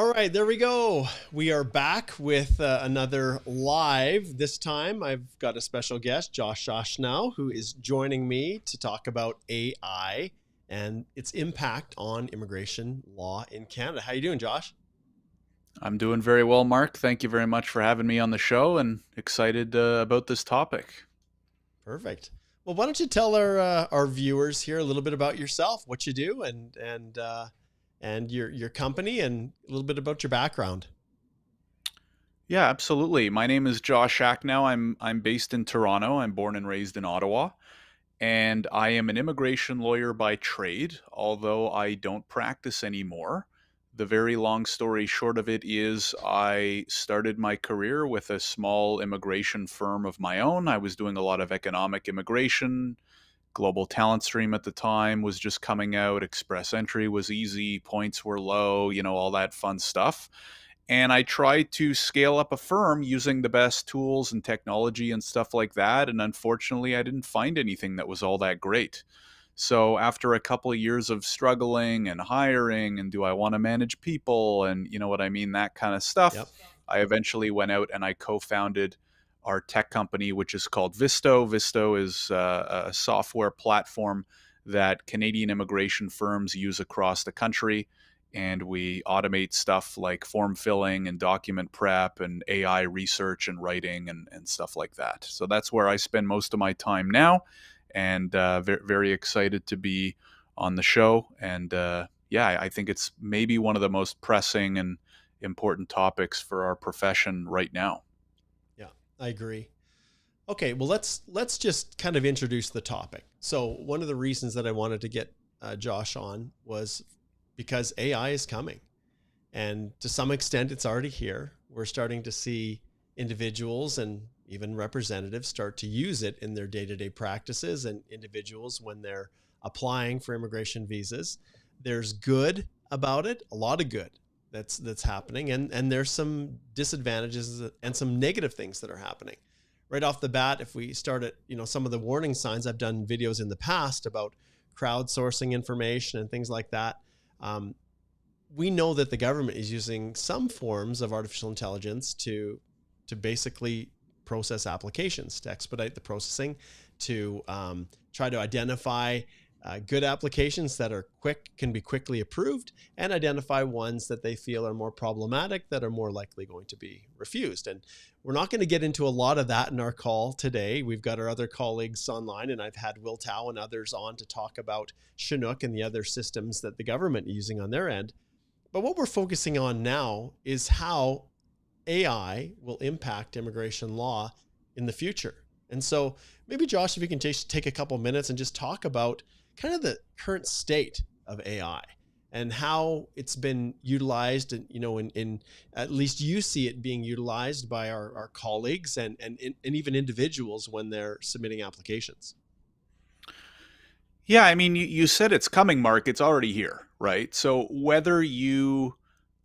All right, there we go. We are back with another live. This time I've got a special guest, Josh Schachnow, who is joining me to talk about AI and its impact on immigration law in Canada. How you doing, Josh? I'm doing very well, Mark. Thank you very much for having me on the show and excited about this topic. Perfect. Well, why don't you tell our viewers here a little bit about yourself, what you do, and your company, and a little bit about your background. Yeah, absolutely. My name is Josh Schachnow. I'm based in Toronto. I'm born and raised in Ottawa, and I am an immigration lawyer by trade, although I don't practice anymore. The very long story short of it is I started my career with a small immigration firm of my own. I was doing a lot of economic immigration. Global Talent Stream at the time was just coming out. Express entry was easy, points were low, all that fun stuff. And I tried to scale up a firm using the best tools and technology and stuff like that. And unfortunately, I didn't find anything that was all that great. So after a couple of years of struggling and hiring, and do I want to manage people, and you know what I mean, that kind of stuff, Yep. I eventually went out and I co-founded our tech company, which is called Visto. Visto is a software platform that Canadian immigration firms use across the country. And we automate stuff like form filling and document prep and AI research and writing and stuff like that. So that's where I spend most of my time now. And very excited to be on the show. And yeah, I think it's maybe one of the most pressing and important topics for our profession right now. Yeah, I agree. Okay, well let's just kind of introduce the topic. So one of the reasons that I wanted to get Josh on was because AI is coming, and to some extent, it's already here. We're starting to see individuals and even representatives start to use it in their day-to-day practices, and individuals when they're applying for immigration visas. There's good about it, a lot of good that's happening, and there's some disadvantages and some negative things that are happening right off the bat. If we start at some of the warning signs, I've done videos in the past about crowdsourcing information and things like that. um, we know that the government is using some forms of artificial intelligence to basically process applications, to expedite the processing, to try to identify good applications that are can be quickly approved, and identify ones that they feel are more problematic, that are more likely going to be refused. And we're not going to get into a lot of that in our call today. We've got our other colleagues online, and I've had Will Tao and others on to talk about Chinook and the other systems that the government is using on their end. But what we're focusing on now is how AI will impact immigration law in the future. And so maybe Josh, if you can take a couple minutes and just talk about kind of the current state of AI and how it's been utilized, and in at least you see it being utilized by our colleagues and even individuals when they're submitting applications. Yeah, I mean, you said it's coming, Mark. It's already here, right? So whether you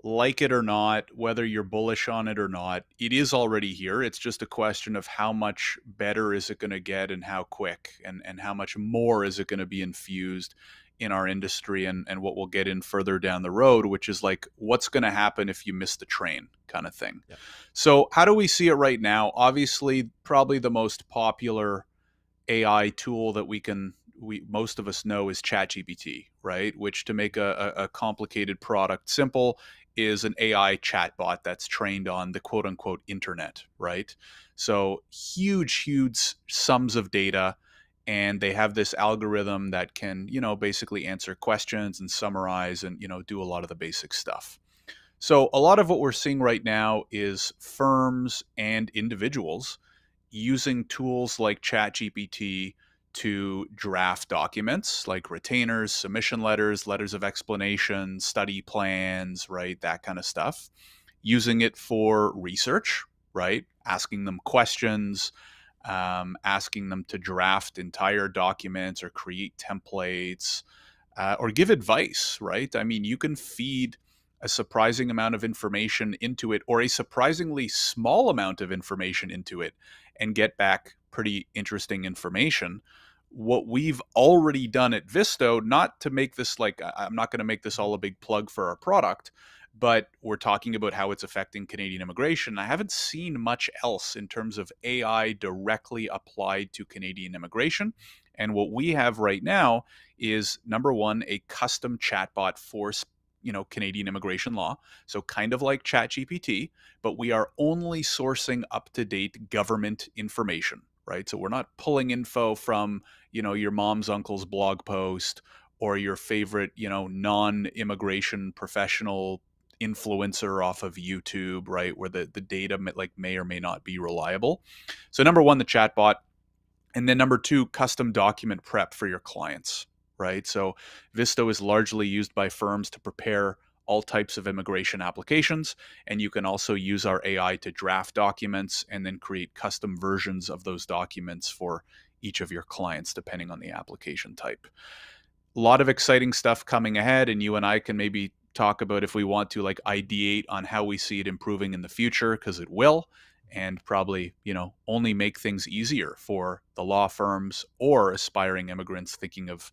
like it or not, whether you're bullish on it or not, it is already here. It's just a question of how much better is it going to get and how quick, and how much more is it going to be infused in our industry, and what we'll get in further down the road, which is like what's going to happen if you miss the train kind of thing. Yeah. So how do we see it right now? Obviously, probably the most popular AI tool that we most of us know is ChatGPT, right? Which, to make a complicated product simple, is an AI chatbot that's trained on the quote unquote internet, right? So huge sums of data, and they have this algorithm that can, basically answer questions and summarize and, do a lot of the basic stuff. So a lot of what we're seeing right now is firms and individuals using tools like ChatGPT to draft documents like retainers, submission letters, letters of explanation, study plans, right? That kind of stuff. Using it for research, right? Asking them questions, asking them to draft entire documents or create templates, or give advice, right? I mean, you can feed a surprising amount of information into it, or a surprisingly small amount of information into it, and get back pretty interesting information. What we've already done at Visto, not to make this like, I'm not going to make this all a big plug for our product, but we're talking about how it's affecting Canadian immigration. I haven't seen much else in terms of AI directly applied to Canadian immigration. And what we have right now is, number one, a custom chatbot for Canadian immigration law. So kind of like ChatGPT, but we are only sourcing up-to-date government information, right? So we're not pulling info from, your mom's uncle's blog post or your favorite, non-immigration professional influencer off of YouTube, right? Where the data may or may not be reliable. So number one, the chatbot. And then number two, custom document prep for your clients, right? So Visto is largely used by firms to prepare all types of immigration applications. And you can also use our AI to draft documents and then create custom versions of those documents for each of your clients, depending on the application type. A lot of exciting stuff coming ahead, and you and I can maybe talk about, if we want to, like, ideate on how we see it improving in the future, because it will, and probably, only make things easier for the law firms or aspiring immigrants thinking of,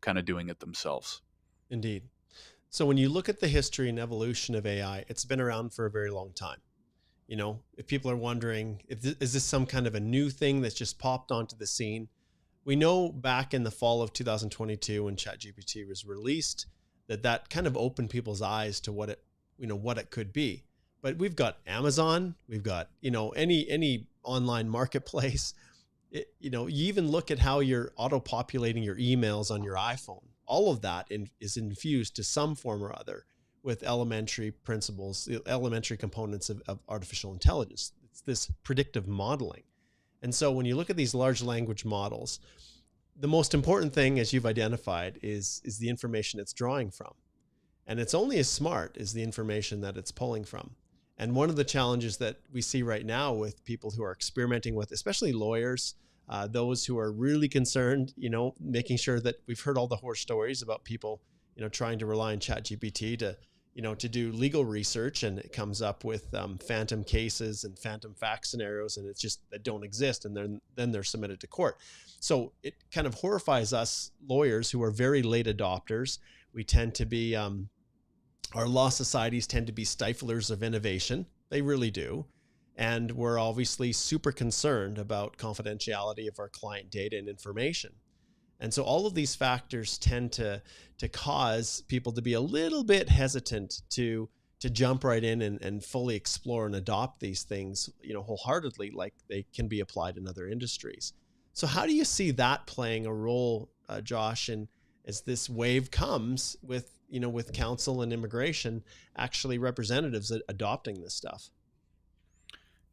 kind of doing it themselves. Indeed. So when you look at the history and evolution of AI, it's been around for a very long time. If people are wondering, is this some kind of a new thing that's just popped onto the scene? We know back in the fall of 2022, when ChatGPT was released, that kind of opened people's eyes to what it could be. But we've got Amazon, we've got, any online marketplace. You even look at how you're auto-populating your emails on your iPhone. All of that is infused to some form or other with elementary principles, elementary components of artificial intelligence. It's this predictive modeling. And so when you look at these large language models, the most important thing, as you've identified, is the information it's drawing from. And it's only as smart as the information that it's pulling from. And one of the challenges that we see right now with people who are experimenting with, especially lawyers, those who are really concerned, making sure that we've heard all the horror stories about people, trying to rely on ChatGPT to do legal research, and it comes up with phantom cases and phantom fact scenarios, and it's just that don't exist, and then they're submitted to court. So it kind of horrifies us lawyers who are very late adopters. We tend to be our law societies tend to be stiflers of innovation. They really do. And we're obviously super concerned about confidentiality of our client data and information. And so all of these factors tend to cause people to be a little bit hesitant to jump right in and fully explore and adopt these things, wholeheartedly, like they can be applied in other industries. So how do you see that playing a role, Josh, and as this wave comes with counsel and immigration, actually representatives adopting this stuff?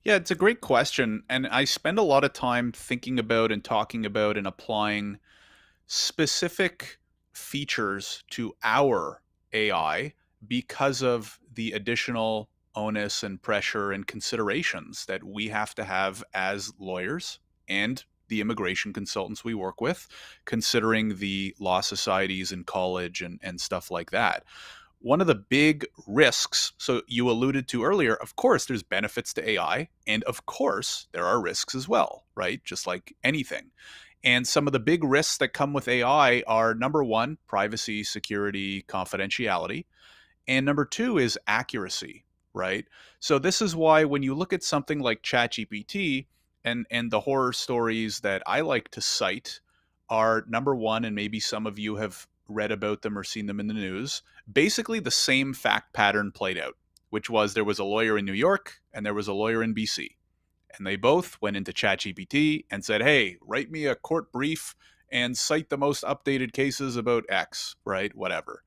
Yeah, it's a great question. And I spend a lot of time thinking about and talking about and applying specific features to our AI because of the additional onus and pressure and considerations that we have to have as lawyers and the immigration consultants we work with, considering the law societies in college and stuff like that. One of the big risks, so you alluded to earlier, of course, there's benefits to AI, and of course, there are risks as well, right? Just like anything. And some of the big risks that come with AI are, number one, privacy, security, confidentiality. And number two is accuracy, right? So this is why when you look at something like ChatGPT, and the horror stories that I like to cite are, number one, and maybe some of you have read about them or seen them in the news, basically the same fact pattern played out, which was there was a lawyer in New York and there was a lawyer in BC. And they both went into ChatGPT and said, hey, write me a court brief and cite the most updated cases about X, right? Whatever.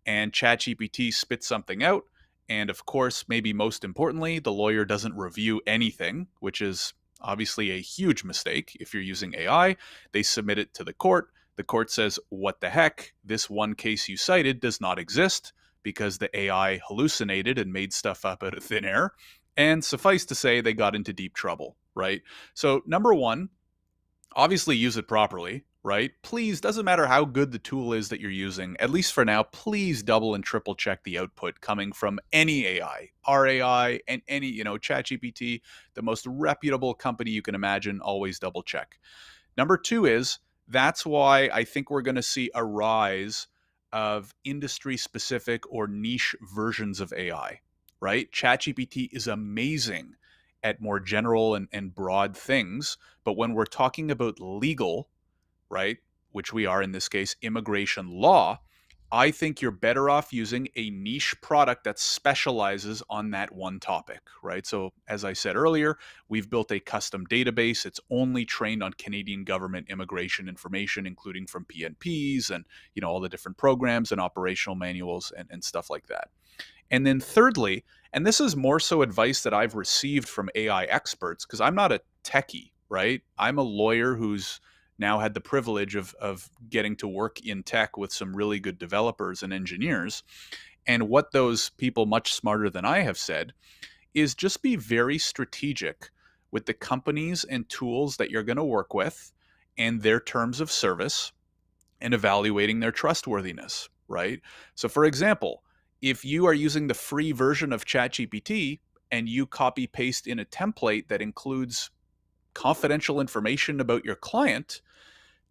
And ChatGPT spits something out. And of course, maybe most importantly, the lawyer doesn't review anything, which is obviously a huge mistake if you're using AI. They submit it to the court. The court says, what the heck? This one case you cited does not exist because the AI hallucinated and made stuff up out of thin air. And suffice to say, they got into deep trouble, right? So number one, obviously use it properly, right? Please, doesn't matter how good the tool is that you're using, at least for now, please double and triple check the output coming from any AI, our AI, and any, ChatGPT, the most reputable company you can imagine, always double check. Number two is, that's why I think we're going to see a rise of industry specific or niche versions of AI, right? ChatGPT is amazing at more general and broad things. But when we're talking about legal, right, which we are in this case, immigration law, I think you're better off using a niche product that specializes on that one topic, right? So, as I said earlier, we've built a custom database. It's only trained on Canadian government immigration information, including from PNPs and all the different programs and operational manuals and stuff like that. And then thirdly, and this is more so advice that I've received from AI experts, because I'm not a techie, right? I'm a lawyer who's now had the privilege of getting to work in tech with some really good developers and engineers. And what those people much smarter than I have said is just be very strategic with the companies and tools that you're going to work with and their terms of service and evaluating their trustworthiness, right? So, for example, if you are using the free version of ChatGPT and you copy paste in a template that includes confidential information about your client,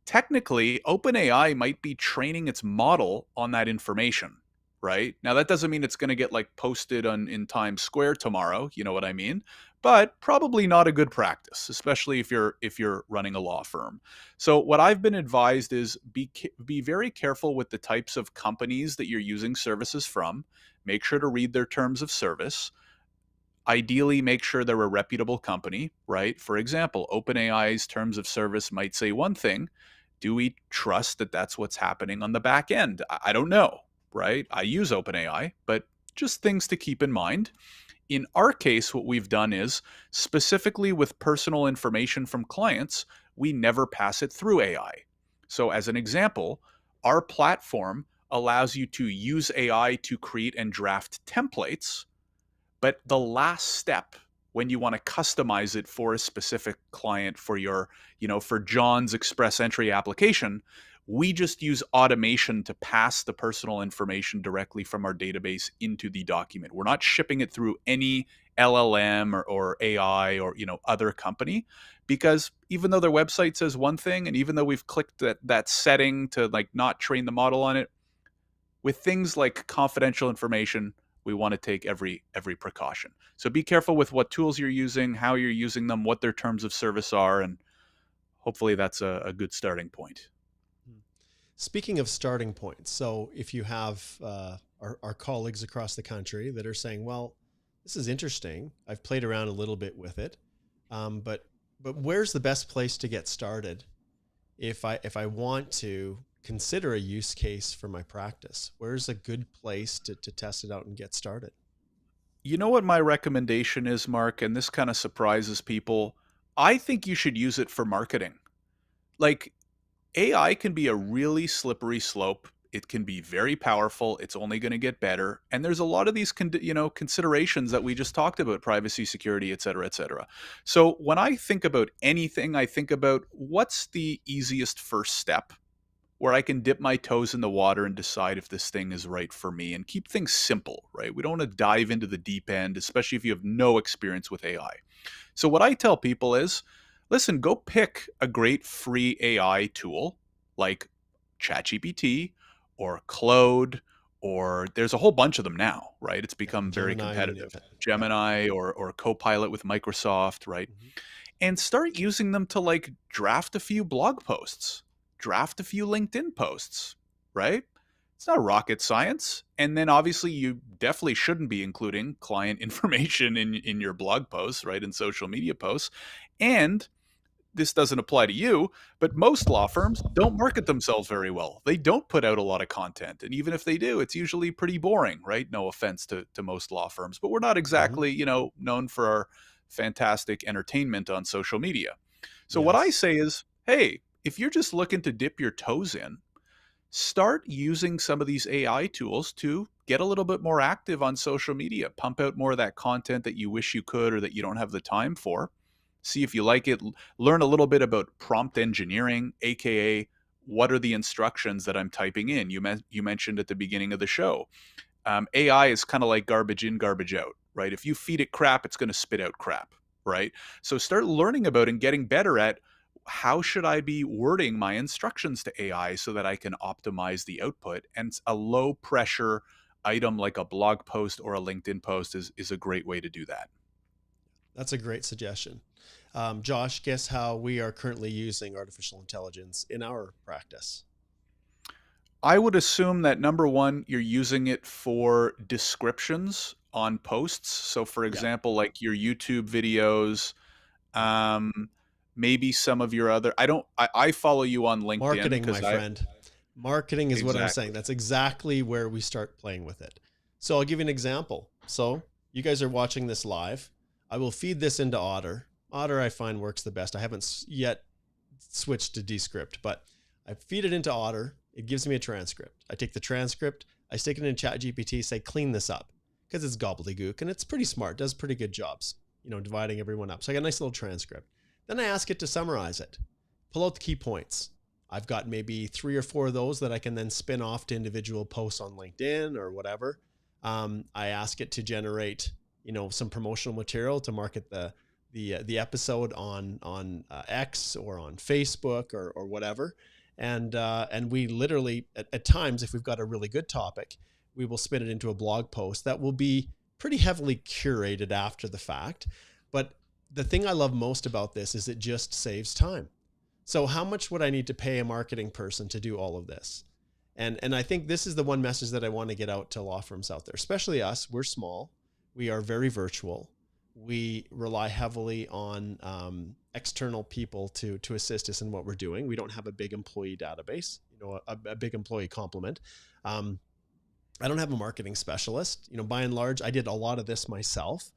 technically OpenAI might be training its model on that information, right? Now that doesn't mean it's going to get like posted on in Times Square tomorrow, you know what I mean? But probably not a good practice, especially if you're running a law firm. So what I've been advised is be very careful with the types of companies that you're using services from. Make sure to read their terms of service. Ideally, make sure they're a reputable company, right? For example, OpenAI's terms of service might say one thing. Do we trust that that's what's happening on the back end? I don't know, right? I use OpenAI, but just things to keep in mind. In our case, what we've done is specifically with personal information from clients, we never pass it through AI. So, as an example, our platform allows you to use AI to create and draft templates, but the last step when you want to customize it for a specific client for your, for John's express entry application, we just use automation to pass the personal information directly from our database into the document. We're not shipping it through any LLM or AI or other company, because even though their website says one thing, and even though we've clicked that setting to like not train the model on it, with things like confidential information, we want to take every precaution. So be careful with what tools you're using, how you're using them, what their terms of service are, and hopefully that's a good starting point. Speaking of starting points, so if you have our colleagues across the country that are saying, well, this is interesting, I've played around a little bit with it, but where's the best place to get started if I want to consider a use case for my practice? Where's a good place to test it out and get started? You know what my recommendation is, Mark, and this kind of surprises people. I think you should use it for marketing. Like, AI can be a really slippery slope. It can be very powerful. It's only going to get better. And there's a lot of these considerations that we just talked about: privacy, security, et cetera, et cetera. So when I think about anything, I think about what's the easiest first step where I can dip my toes in the water and decide if this thing is right for me, and keep things simple, right? We don't want to dive into the deep end, especially if you have no experience with AI. So what I tell people is, listen, go pick a great free AI tool like ChatGPT or Claude, or there's a whole bunch of them now, right? It's become very Gemini, competitive. yeah. Gemini or Copilot with Microsoft, right? Mhm. And start using them to like draft a few blog posts, draft a few LinkedIn posts, right? It's not rocket science. And then obviously you definitely shouldn't be including client information in your blog posts, right? In social media posts. And this doesn't apply to you, but most law firms don't market themselves very well. They don't put out a lot of content. And even if they do, it's usually pretty boring, right? No offense to most law firms, but we're not Mhm. exactly, known for our fantastic entertainment on social media. So what I Yes. say is, hey, if you're just looking to dip your toes in, start using some of these AI tools to get a little bit more active on social media, pump out more of that content that you wish you could or that you don't have the time for. See if you like it. Learn a little bit about prompt engineering, aka what are the instructions that I'm typing in. You mentioned at the beginning of the show, AI is kind of like garbage in, garbage out, right? If you feed it crap, it's going to spit out crap, right? So start learning about and getting better at how should I be wording my instructions to AI so that I can optimize the output? And a low pressure item like a blog post or a LinkedIn post is a great way to do that. That's a great suggestion. Josh, guess how we are currently using artificial intelligence in our practice? I would assume that number one, you're using it for descriptions on posts. So, for Yeah. example, like your YouTube videos, um, maybe some of your other. I follow you on LinkedIn Marketing, my because I friend. Marketing is what I'm saying. exactly. That's exactly where we start playing with it. So I'll give you an example. So you guys are watching this live. I will feed this into Otter. Otter I find works the best. I haven't yet switched to Descript, but I feed it into Otter. It gives me a transcript. I take the transcript, I stick it in ChatGPT, say clean this up, because it's gobbledygook and it's pretty smart, does pretty good jobs, dividing everyone up. So I got a nice little transcript. Then I ask it to summarize it, pull out the key points. I've got maybe 3 or 4 of those that I can then spin off to individual posts on LinkedIn or whatever. I ask it to generate, some promotional material to market the episode on X or on Facebook or whatever. And we literally at times, if we've got a really good topic, we will spin it into a blog post that will be pretty heavily curated after the fact. But the thing I love most about this is it just saves time. So how much would I need to pay a marketing person to do all of this? And I think this is the one message that I want to get out to law firms out there, especially us. We're small. We are very virtual. We rely heavily on external people to assist us in what we're doing. We don't have a big employee database, a big employee complement. I don't have a marketing specialist. By and large, I did a lot of this myself.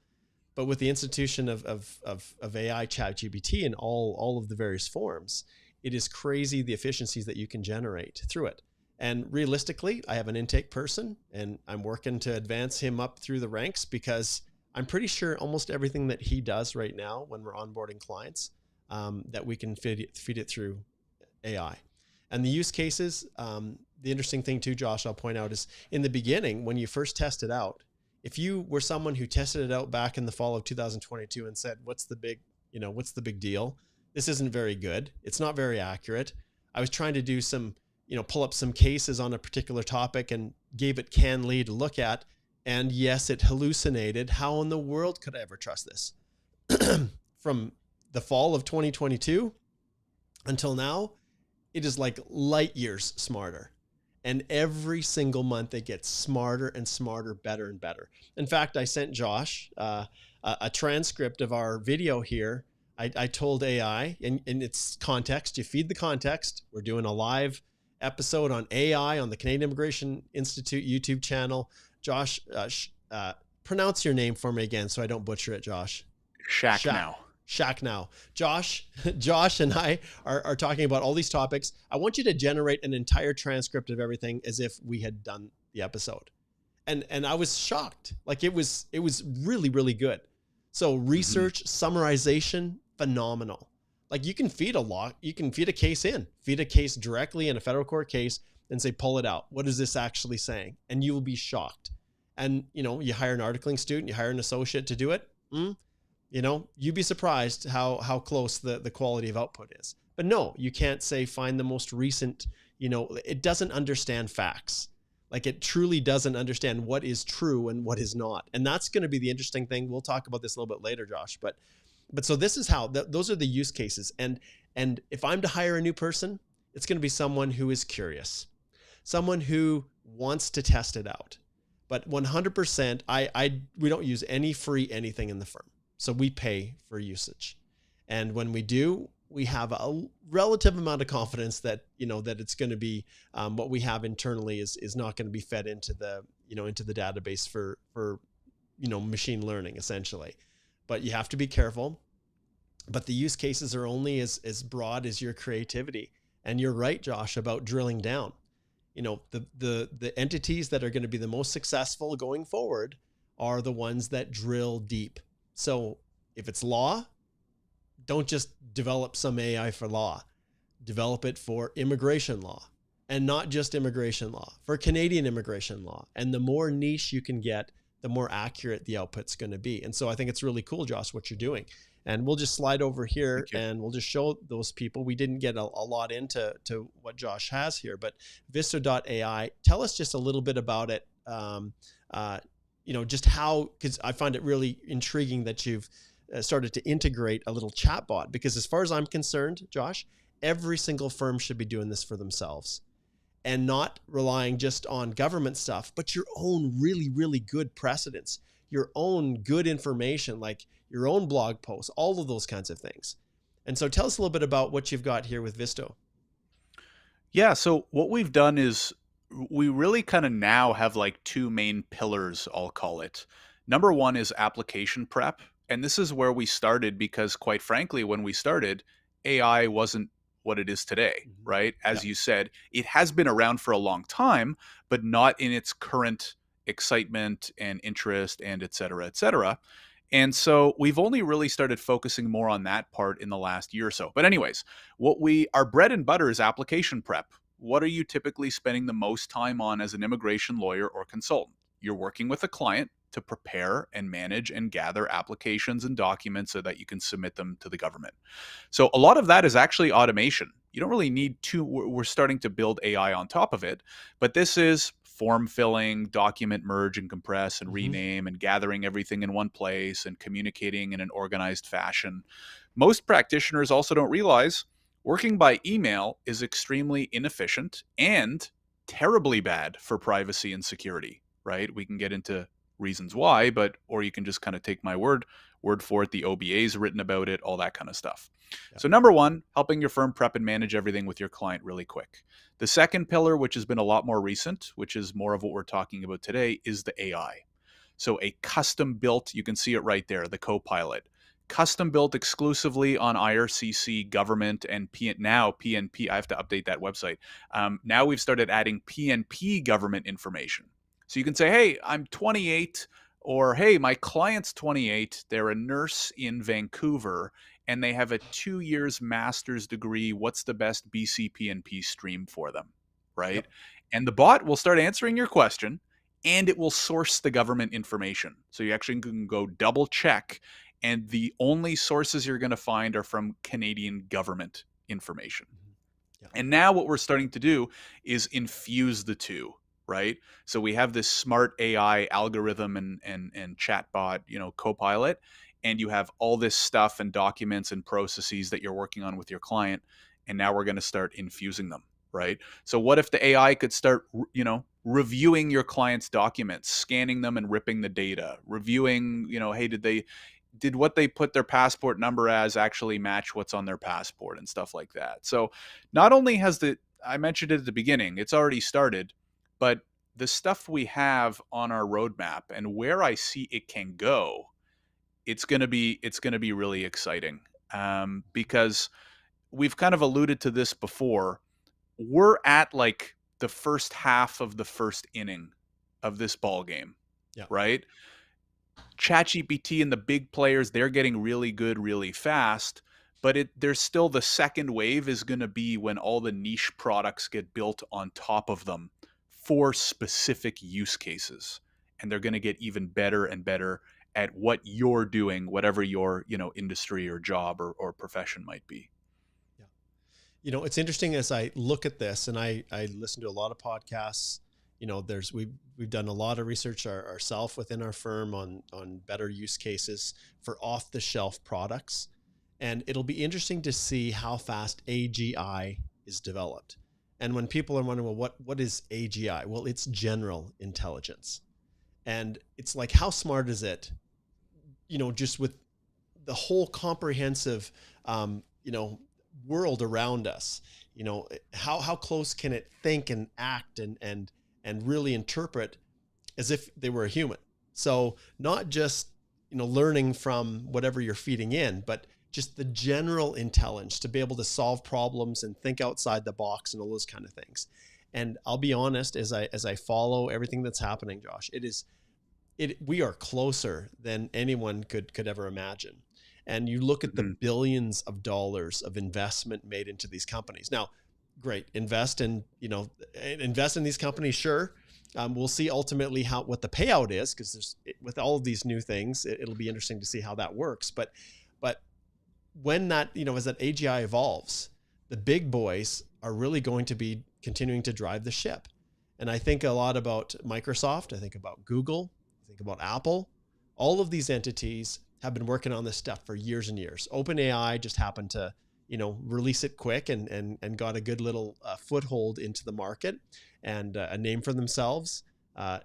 But with the institution of AI, ChatGPT, and all of the various forms, it is crazy the efficiencies that you can generate through it. And realistically, I have an intake person, and I'm working to advance him up through the ranks because I'm pretty sure almost everything that he does right now when we're onboarding clients, that we can feed it through AI. And the use cases, the interesting thing too, Josh, I'll point out is in the beginning, when you first test it out, if you were someone who tested it out back in the fall of 2022 and said, what's the big deal? This isn't very good. It's not very accurate. I was trying to do some, pull up some cases on a particular topic and gave it CanLI to look at. And yes, it hallucinated. How in the world could I ever trust this? From the fall of 2022 until now, it is like light years smarter. And every single month it gets smarter and smarter, better and better. In fact, I sent Josh a transcript of our video here. I told AI in its context, you feed the context. We're doing a live episode on AI on the Canadian Immigration Institute YouTube channel. Josh, pronounce your name for me again so I don't butcher it, Josh. Schachnow. Schachnow. Josh and I are talking about all these topics. I want you to generate an entire transcript of everything as if we had done the episode. And I was shocked. Like it was really, really good. So research, summarization, phenomenal. Like you can feed a case directly in a federal court case and say, pull it out. What is this actually saying? And you will be shocked. And, you hire an articling student, you hire an associate to do it. You'd be surprised how close the quality of output is. But no, you can't say find the most recent, it doesn't understand facts. Like it truly doesn't understand what is true and what is not. And that's going to be the interesting thing. We'll talk about this a little bit later, Josh. But so this is how, those are the use cases. And if I'm to hire a new person, it's going to be someone who is curious, someone who wants to test it out. But 100%, we don't use any free anything in the firm. So we pay for usage. And when we do, we have a relative amount of confidence that, that it's going to be what we have internally is not going to be fed into the database for machine learning essentially. But you have to be careful. But the use cases are only as broad as your creativity. And you're right, Josh, about drilling down. The entities that are going to be the most successful going forward are the ones that drill deep. So if it's law, don't just develop some AI for law. Develop it for immigration law, and not just immigration law, for Canadian immigration law. And the more niche you can get, the more accurate the output's going to be. And so I think it's really cool, Josh, what you're doing. And we'll just slide over here Thank you. and we'll just show those people. We didn't get a lot into what Josh has here, but Visto.ai, tell us just a little bit about it. Just how, because I find it really intriguing that you've started to integrate a little chatbot, because as far as I'm concerned, Josh, every single firm should be doing this for themselves and not relying just on government stuff, but your own really, really good precedents, your own good information, like your own blog posts, all of those kinds of things. And so tell us a little bit about what you've got here with Visto. Yeah, so what we've done is we really kind of now have like two main pillars, I'll call it. Number one is application prep. And this is where we started because, quite frankly, when we started, AI wasn't what it is today, Mm-hmm. right? As Yeah. you said, it has been around for a long time, but not in its current excitement and interest and et cetera, et cetera. And so we've only really started focusing more on that part in the last year or so. But anyways, our bread and butter is application prep. What are you typically spending the most time on as an immigration lawyer or consultant? You're working with a client to prepare and manage and gather applications and documents so that you can submit them to the government. So a lot of that is actually automation. You don't really need to, we're starting to build AI on top of it, but this is form filling, document merge and compress and rename and gathering everything in one place and communicating in an organized fashion. Most practitioners also don't realize working by email is extremely inefficient and terribly bad for privacy and security, right? We can get into reasons why, or you can just kind of take my word for it. The OBA's written about it, all that kind of stuff. Yeah. So number one, helping your firm prep and manage everything with your client really quick. The second pillar, which has been a lot more recent, which is more of what we're talking about today, is the AI. So a custom built, you can see it right there, the Copilot, custom built exclusively on IRCC government and now PNP. I have to update that website. Now we've started adding PNP government information. So you can say, hey, I'm 28, or hey, my client's 28. They're a nurse in Vancouver and they have a 2 years master's degree. What's the best BCPNP stream for them, right? Yep. And the bot will start answering your question and it will source the government information. So you actually can go double check, and the only sources you're going to find are from Canadian government information. Yeah. And now what we're starting to do is infuse the two, right? So we have this smart AI algorithm and chatbot, Copilot, and you have all this stuff and documents and processes that you're working on with your client. And now we're going to start infusing them, right? So what if the AI could start, reviewing your client's documents, scanning them and ripping the data, reviewing, hey, did what they put their passport number as actually match what's on their passport and stuff like that. So not only I mentioned it at the beginning, it's already started, but the stuff we have on our roadmap and where I see it can go, it's going to be really exciting, because we've kind of alluded to this before. We're at like the first half of the first inning of this ball game, Yeah. right? ChatGPT and the big players, they're getting really good really fast, but there's still the second wave is going to be when all the niche products get built on top of them for specific use cases, and they're going to get even better and better at what you're doing, whatever your industry or job or profession might be. Yeah. It's interesting as I look at this, and I listen to a lot of podcasts. We've done a lot of research ourselves within our firm on better use cases for off the shelf products. And it'll be interesting to see how fast AGI is developed. And when people are wondering, well, what is AGI? Well, it's general intelligence. And it's like, how smart is it? Just with the whole comprehensive, world around us, how close can it think and act and really interpret as if they were a human? So not just, learning from whatever you're feeding in, but just the general intelligence to be able to solve problems and think outside the box and all those kind of things. And I'll be honest, as I follow everything that's happening, Josh, we are closer than anyone could ever imagine. And you look at the billions of dollars of investment made into these companies. Now, great, invest in these companies, sure. We'll see ultimately what the payout is, because with all of these new things, it'll be interesting to see how that works. But when that, as that AGI evolves, the big boys are really going to be continuing to drive the ship. And I think a lot about Microsoft. I think about Google. I think about Apple. All of these entities have been working on this stuff for years and years. OpenAI just happened to, release it quick and got a good little foothold into the market and a name for themselves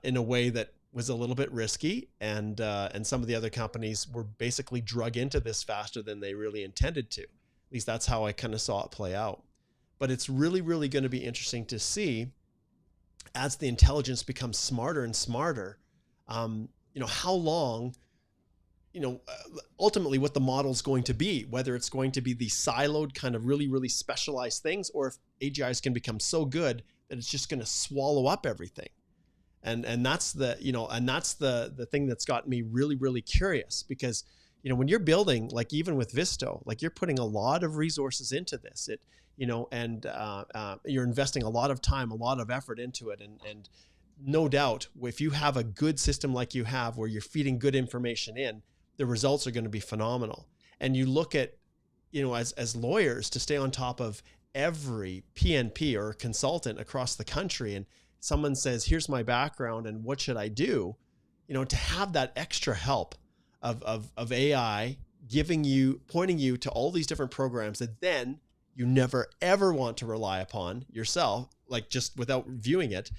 in a way that was a little bit risky. And some of the other companies were basically drug into this faster than they really intended to. At least that's how I kind of saw it play out. But it's really, really going to be interesting to see as the intelligence becomes smarter and smarter, how long, ultimately what the model is going to be, whether it's going to be the siloed kind of really, really specialized things, or if AGIs can become so good that it's just going to swallow up everything. And that's the thing that's got me really, really curious, because, when you're building, like even with Visto, like you're putting a lot of resources into this, you're investing a lot of time, a lot of effort into it. And no doubt, if you have a good system like you have, where you're feeding good information in, the results are going to be phenomenal. And you look at, as lawyers, to stay on top of every PNP or consultant across the country, and someone says, here's my background and what should I do? To have that extra help of AI pointing you to all these different programs that then you never ever want to rely upon yourself, like just without viewing it.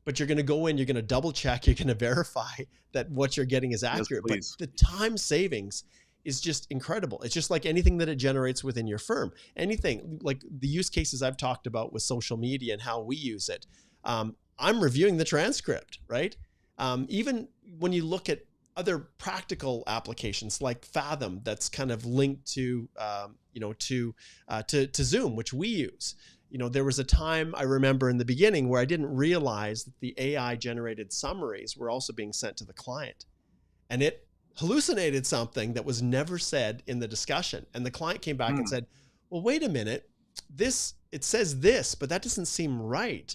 But you're going to go in, you're going to double check, you're going to verify that what you're getting is accurate. Yes, but the time savings is just incredible. It's just like anything that it generates within your firm. Anything like the use cases I've talked about with social media and how we use it. I'm reviewing the transcript, right? Even when you look at other practical applications like Fathom, that's kind of linked to Zoom, which we use. There was a time I remember in the beginning where I didn't realize that the AI generated summaries were also being sent to the client, and it hallucinated something that was never said in the discussion. And the client came back and said, well, wait a minute, it says this, but that doesn't seem right.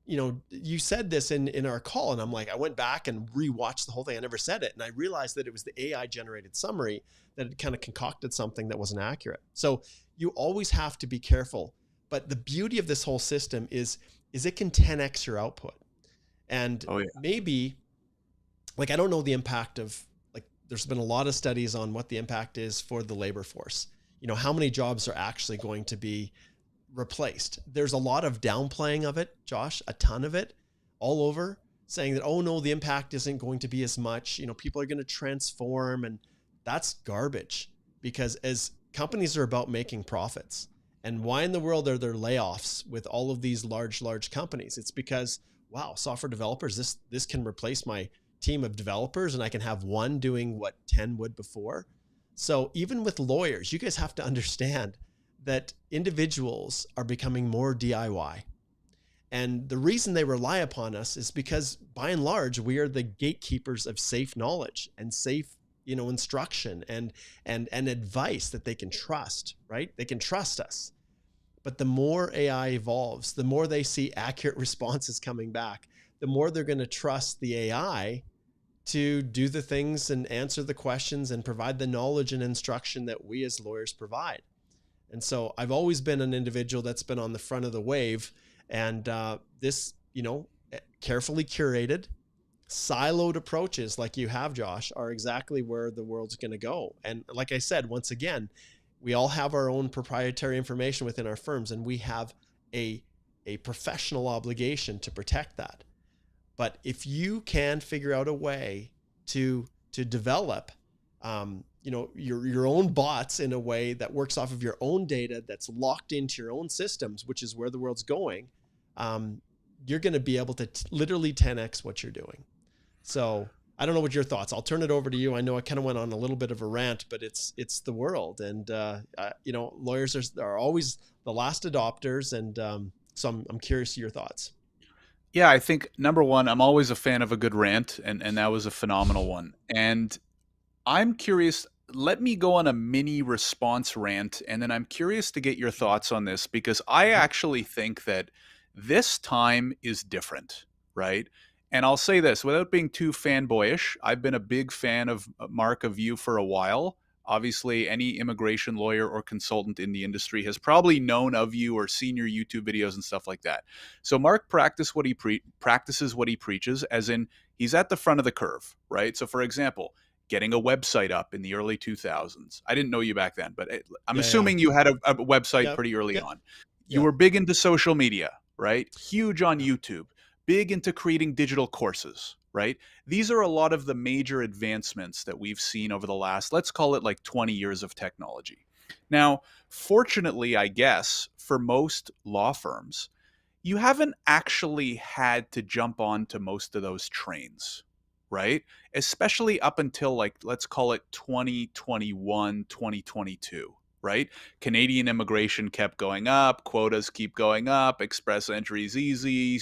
You said this in our call. And I'm like, I went back and rewatched the whole thing. I never said it. And I realized that it was the AI generated summary that had kind of concocted something that wasn't accurate. So you always have to be careful. But the beauty of this whole system is it can 10x your output. And maybe, like, I don't know the impact of, like, there's been a lot of studies on what the impact is for the labor force. How many jobs are actually going to be replaced. There's a lot of downplaying of it, Josh, a ton of it all over, saying that, oh no, the impact isn't going to be as much. People are going to transform, and that's garbage, because as companies are about making profits. And why in the world are there layoffs with all of these large companies? It's because, wow, software developers, this can replace my team of developers, and I can have one doing what 10 would before. So even with lawyers, you guys have to understand that individuals are becoming more DIY. And the reason they rely upon us is because, by and large, we are the gatekeepers of safe knowledge and safe, instruction and advice that they can trust, right? They can trust us. But the more AI evolves, the more they see accurate responses coming back, the more they're going to trust the AI to do the things and answer the questions and provide the knowledge and instruction that we as lawyers provide. And so I've always been an individual that's been on the front of the wave, and this, carefully curated, siloed approaches like you have, Josh, are exactly where the world's going to go. And like I said, once again, we all have our own proprietary information within our firms, and we have a professional obligation to protect that. But if you can figure out a way to develop, your own bots in a way that works off of your own data, that's locked into your own systems, which is where the world's going, you're going to be able to literally 10x what you're doing. So I don't know what your thoughts. I'll turn it over to you. I know I kind of went on a little bit of a rant, but it's the world, and lawyers are always the last adopters, and so I'm curious to your thoughts. Yeah, I think number one, I'm always a fan of a good rant, and that was a phenomenal one. And I'm curious, let me go on a mini response rant, and then I'm curious to get your thoughts on this, because I actually think that this time is different, right? And I'll say this without being too fanboyish. I've been a big fan of Mark, of you for a while. Obviously, any immigration lawyer or consultant in the industry has probably known of you or seen your YouTube videos and stuff like that. So Mark practices what he preaches, as in he's at the front of the curve, right? So for example, getting a website up in the early 2000s. I didn't know you back then, but I'm Yeah, yeah. assuming you had a website Yep. pretty early Yep. on. You Yep. were big into social media, right? Huge on Yep. YouTube, big into creating digital courses, right? These are a lot of the major advancements that we've seen over the last, let's call it like 20 years of technology. Now, fortunately, I guess, for most law firms, you haven't actually had to jump on to most of those trains, right? Especially up until like, let's call it 2021, 2022, right? Canadian immigration kept going up, quotas keep going up, express entry is easy,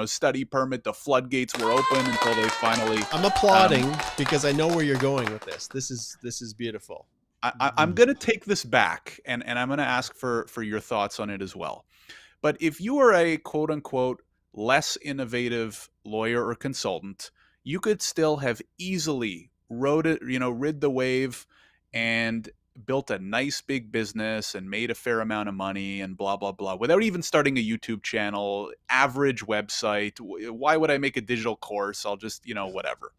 study permit, the floodgates were open until they finally. I'm applauding because I know where you're going with this. This is beautiful. I'm going to take this back, and I'm going to ask for your thoughts on it as well. But if you are a quote unquote less innovative lawyer or consultant, you could still have easily rid the wave and built a nice big business and made a fair amount of money and blah, blah, blah, without even starting a YouTube channel, average website. Why would I make a digital course? I'll just, whatever.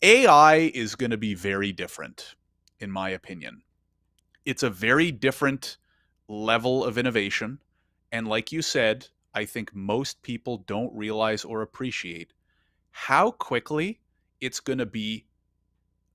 AI is going to be very different, in my opinion. It's a very different level of innovation. And like you said, I think most people don't realize or appreciate how quickly it's going to be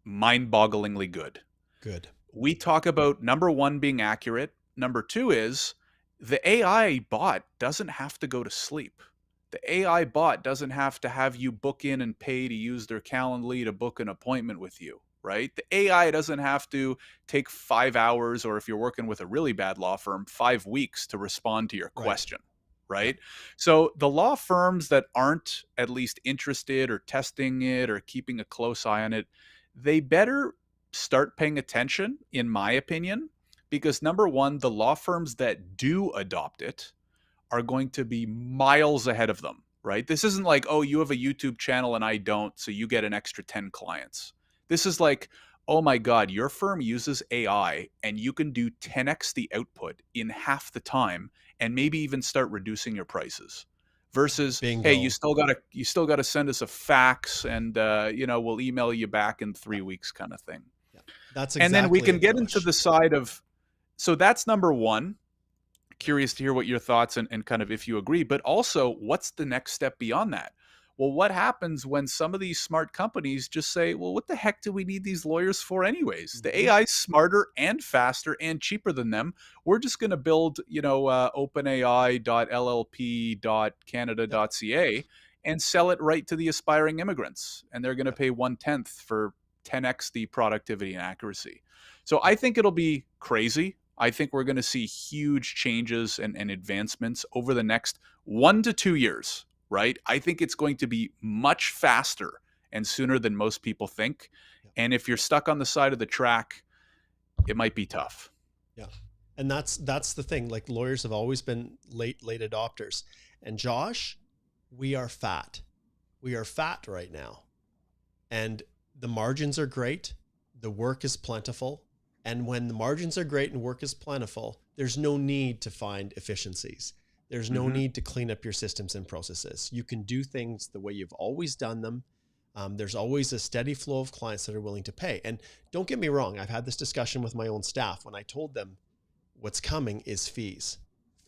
mind-bogglingly good. Good. We talk about number one being accurate. Number two is the AI bot doesn't have to go to sleep. The AI bot doesn't have to have you book in and pay to use their Calendly to book an appointment with you, right? The AI doesn't have to take 5 hours, or if you're working with a really bad law firm, 5 weeks to respond to your question, right? Yeah. So the law firms that aren't at least interested or testing it or keeping a close eye on it, they better start paying attention, in my opinion, because number one, the law firms that do adopt it are going to be miles ahead of them, right? This isn't like, oh, you have a YouTube channel and I don't, so you get an extra 10 clients. This is like, oh my God, your firm uses AI and you can do 10x the output in half the time and maybe even start reducing your prices. Versus, Bingo. hey, you still gotta send us a fax and we'll email you back in 3 weeks, kind of thing. Yeah. That's exactly. And then we can it, get Josh. into the side of, so that's number one. Curious to hear what your thoughts and kind of if you agree, but also what's the next step beyond that? Well, what happens when some of these smart companies just say, well, what the heck do we need these lawyers for anyways? The AI is smarter and faster and cheaper than them. We're just going to build, openai.llp.canada.ca and sell it right to the aspiring immigrants. And they're going to pay 1/10 for 10x the productivity and accuracy. So I think it'll be crazy. I think we're going to see huge changes and advancements over the next 1 to 2 years, right? I think it's going to be much faster and sooner than most people think. And if you're stuck on the side of the track, it might be tough. Yeah. And that's the thing. Like, lawyers have always been late adopters. And Josh, we are fat. We are fat right now. And the margins are great. The work is plentiful. And when the margins are great and work is plentiful, there's no need to find efficiencies. There's no need to clean up your systems and processes. You can do things the way you've always done them. There's always a steady flow of clients that are willing to pay. And don't get me wrong, I've had this discussion with my own staff when I told them what's coming is fees.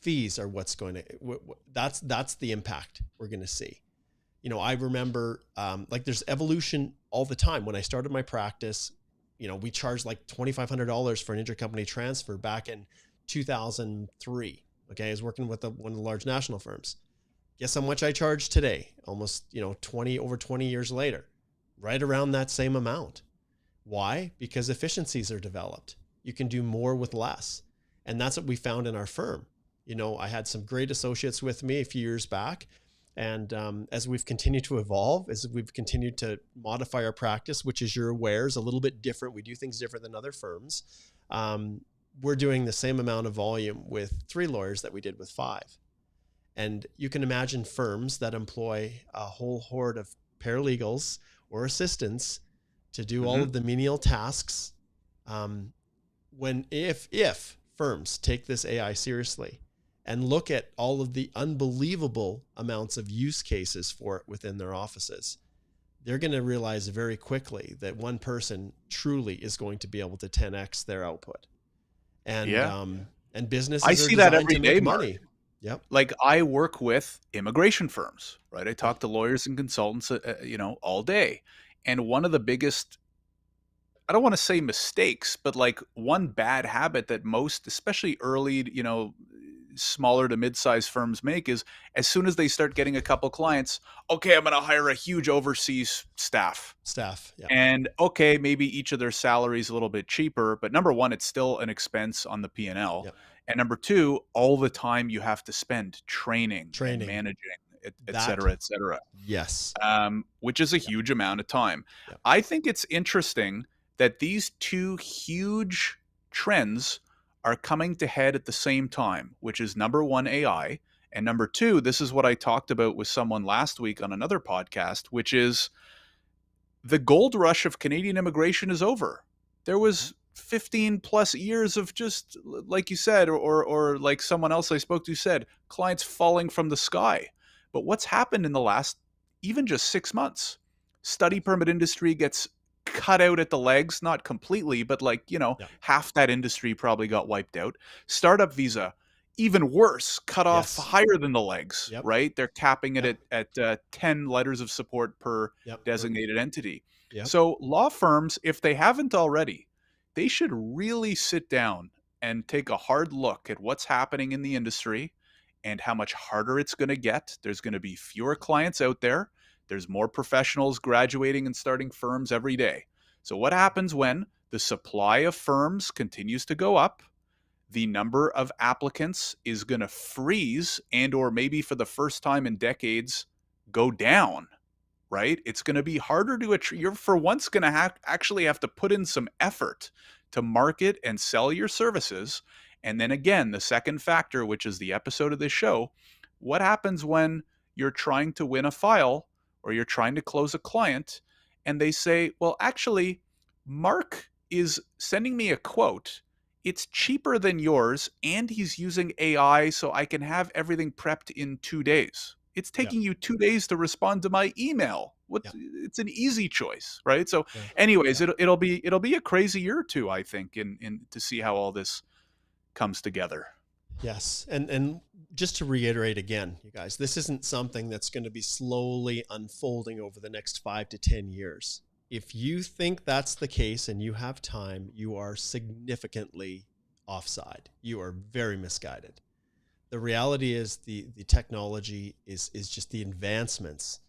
Fees are what's going to, that's the impact we're going to see. I remember there's evolution all the time. When I started my practice, we charged like $2,500 for an intercompany transfer back in 2003. Okay. I was working with one of the large national firms. Guess how much I charge today? Almost, over 20 years later, right around that same amount. Why? Because efficiencies are developed. You can do more with less. And that's what we found in our firm. I had some great associates with me a few years back. And as we've continued to evolve, as we've continued to modify our practice, which, as you're aware, is a little bit different. We do things different than other firms. We're doing the same amount of volume with 3 lawyers that we did with 5. And you can imagine firms that employ a whole horde of paralegals or assistants to do all of the menial tasks If firms take this AI seriously and look at all of the unbelievable amounts of use cases for it within their offices, they're going to realize very quickly that one person truly is going to be able to 10x their output. And Yeah. and I businesses are see that designed every to day, make Mark. money. Yep. Like I work with immigration firms, right? I talk to lawyers and consultants, all day. And one of the biggest, I don't want to say mistakes, but like one bad habit that most, especially early, smaller to mid-sized firms make is as soon as they start getting a couple clients, okay, I'm going to hire a huge overseas staff. Yep. And okay, maybe each of their salaries a little bit cheaper, but number one, it's still an expense on the P&L. Yep. And number two, all the time you have to spend training and managing, et cetera, et cetera. Yes. Which is a huge amount of time. Yep. I think it's interesting that these two huge trends are coming to head at the same time, which is number one, AI, and number two, this is what I talked about with someone last week on another podcast, which is the gold rush of Canadian immigration is over. There was 15 plus years of just, like you said, or like someone else I spoke to said, clients falling from the sky. But what's happened in the last even just 6 months? Study permit industry gets cut out at the legs, not completely, but half that industry probably got wiped out. Startup visa, even worse, cut off higher than the legs, right? They're capping it at 10 letters of support per designated entity. So law firms, if they haven't already, they should really sit down and take a hard look at what's happening in the industry and how much harder it's going to get. There's going to be fewer clients out there. There's more professionals graduating and starting firms every day. So what happens when the supply of firms continues to go up? The number of applicants is going to freeze and or maybe for the first time in decades go down, right? It's going to be harder to you're for once going to actually have to put in some effort to market and sell your services. And then again, the second factor, which is the episode of this show, what happens when you're trying to win a file or you're trying to close a client and they say, well, actually, Mark is sending me a quote. It's cheaper than yours and he's using AI so I can have everything prepped in 2 days. It's taking you 2 days to respond to my email. It's an easy choice, right? So anyways, it'll be a crazy year or two, I think, in to see how all this comes together. Yes. And just to reiterate again, you guys, this isn't something that's going to be slowly unfolding over the next 5 to 10 years. If you think that's the case and you have time, you are significantly offside. You are very misguided. The reality is the technology is just the advancements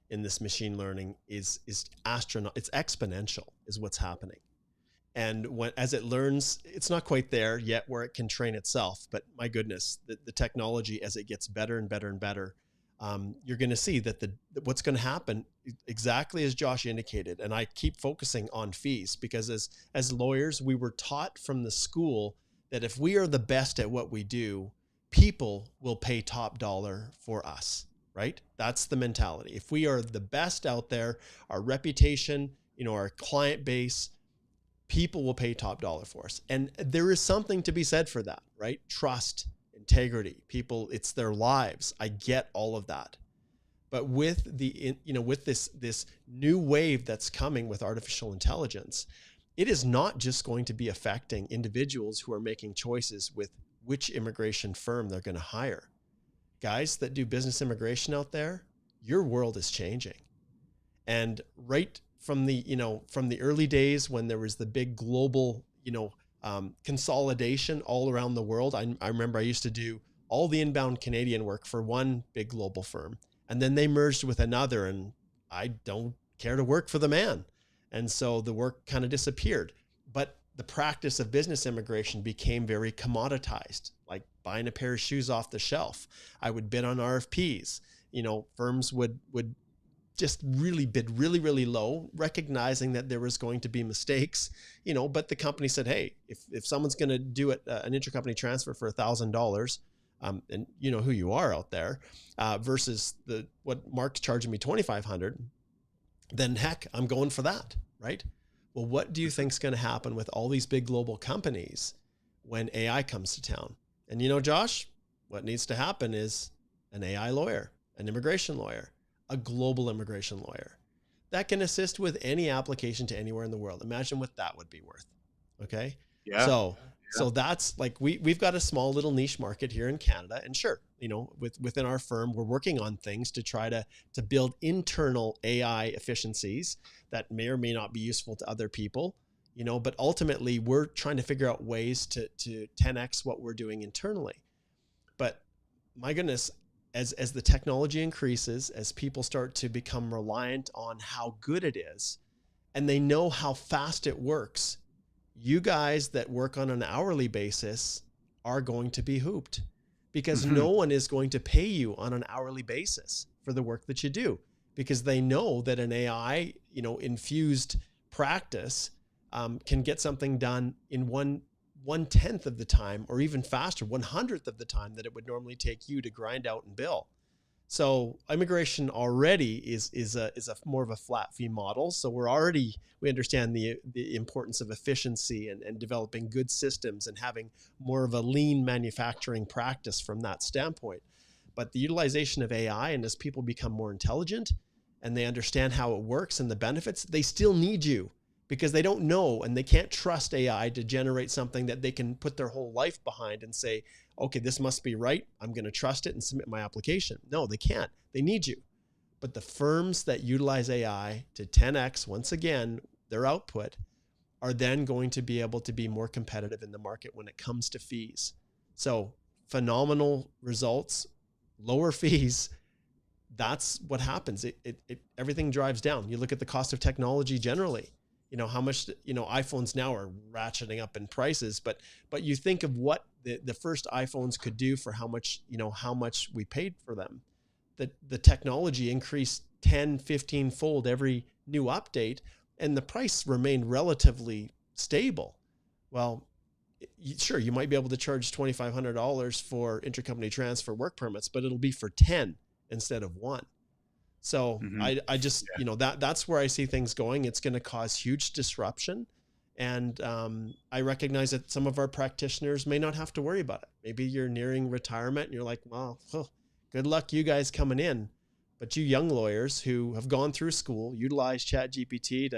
in this machine learning is it's exponential is what's happening. And as it learns, it's not quite there yet where it can train itself, but my goodness, the technology, as it gets better and better and better, you're going to see that what's going to happen exactly as Josh indicated. And I keep focusing on fees because as lawyers, we were taught from the school that if we are the best at what we do, people will pay top dollar for us, right? That's the mentality. If we are the best out there, our reputation, our client base, people will pay top dollar for us. And there is something to be said for that, right? Trust, integrity, people, it's their lives. I get all of that. But with with this new wave that's coming with artificial intelligence, it is not just going to be affecting individuals who are making choices with which immigration firm they're going to hire. Guys that do business immigration out there, your world is changing. And right from the early days when there was the big global, consolidation all around the world. I remember I used to do all the inbound Canadian work for one big global firm, and then they merged with another, and I don't care to work for the man. And so the work kind of disappeared. But the practice of business immigration became very commoditized, like buying a pair of shoes off the shelf. I would bid on RFPs. Firms would just really bid really, really low, recognizing that there was going to be mistakes, but the company said, hey, if someone's going to do it, an intercompany transfer for $1,000, and you know who you are out there, versus what Mark's charging me $2,500, then heck, I'm going for that, right? Well, what do you think is going to happen with all these big global companies when AI comes to town? And Josh, what needs to happen is an AI lawyer, an immigration lawyer, a global immigration lawyer that can assist with any application to anywhere in the world. Imagine what that would be worth. Okay. Yeah. So, so that's like, we've got a small little niche market here in Canada, and sure, within our firm, we're working on things to try to build internal AI efficiencies that may or may not be useful to other people, but ultimately we're trying to figure out ways to 10x what we're doing internally. But my goodness, as the technology increases, as people start to become reliant on how good it is, and they know how fast it works, you guys that work on an hourly basis are going to be hooped, because no one is going to pay you on an hourly basis for the work that you do, because they know that an AI, infused practice can get something done in one-tenth of the time, or even faster, 100th of the time that it would normally take you to grind out and bill. So immigration already is a more of a flat fee model. So we understand the importance of efficiency and developing good systems and having more of a lean manufacturing practice from that standpoint. But the utilization of AI, and as people become more intelligent and they understand how it works and the benefits, they still need you, because they don't know and they can't trust AI to generate something that they can put their whole life behind and say, okay, this must be right, I'm going to trust it and submit my application. No, they can't. They need you. But the firms that utilize AI to 10x, once again, their output, are then going to be able to be more competitive in the market when it comes to fees. So phenomenal results, lower fees. That's what happens. Everything drives down. You look at the cost of technology generally. How much, iPhones now are ratcheting up in prices, but you think of what the first iPhones could do for how much we paid for them. The technology increased 10, 15 fold every new update, and the price remained relatively stable. Well, sure, you might be able to charge $2,500 for intercompany transfer work permits, but it'll be for 10 instead of 1. So I just, that's where I see things going. It's going to cause huge disruption. And I recognize that some of our practitioners may not have to worry about it. Maybe you're nearing retirement and you're like, well, good luck you guys coming in. But you young lawyers who have gone through school, utilize ChatGPT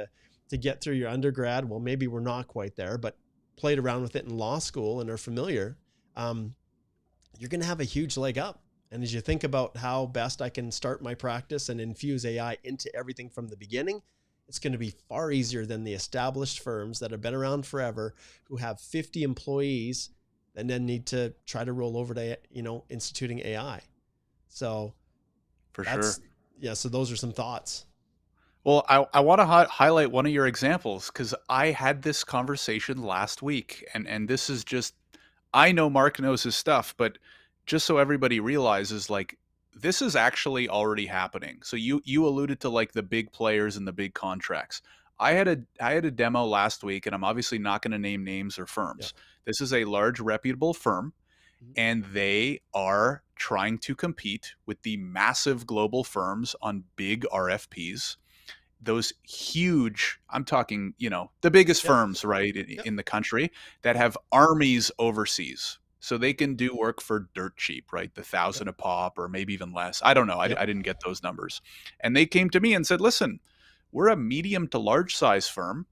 to get through your undergrad, well, maybe we're not quite there, but played around with it in law school and are familiar, you're going to have a huge leg up. And as you think about how best I can start my practice and infuse AI into everything from the beginning, it's going to be far easier than the established firms that have been around forever, who have 50 employees and then need to try to roll over to, instituting AI. So for sure. Yeah. So those are some thoughts. Well, I want to highlight one of your examples, because I had this conversation last week, and this is just, I know Mark knows his stuff, but just so everybody realizes, like, this is actually already happening. So you alluded to like the big players and the big contracts. I had a demo last week, and I'm obviously not going to name names or firms. Yeah. This is a large reputable firm, and they are trying to compete with the massive global firms on big RFPs. Those huge, I'm talking, the biggest firms, right, in the country, that have armies overseas. So they can do work for dirt cheap, right? The $1,000 a pop, or maybe even less. I don't know. I didn't get those numbers. And they came to me and said, listen, we're a medium to large size firm,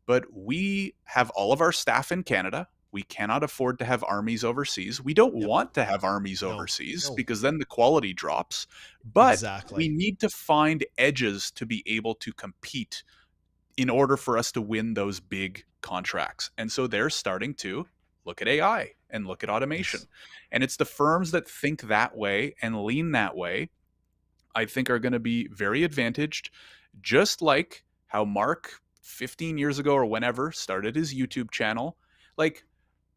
but we have all of our staff in Canada. We cannot afford to have armies overseas. We don't want to have armies overseas because then the quality drops. But we need to find edges to be able to compete in order for us to win those big contracts. And so they're starting to look at AI and look at automation. Yes. And it's the firms that think that way and lean that way, I think, are going to be very advantaged, just like how Mark 15 years ago or whenever started his YouTube channel. Like,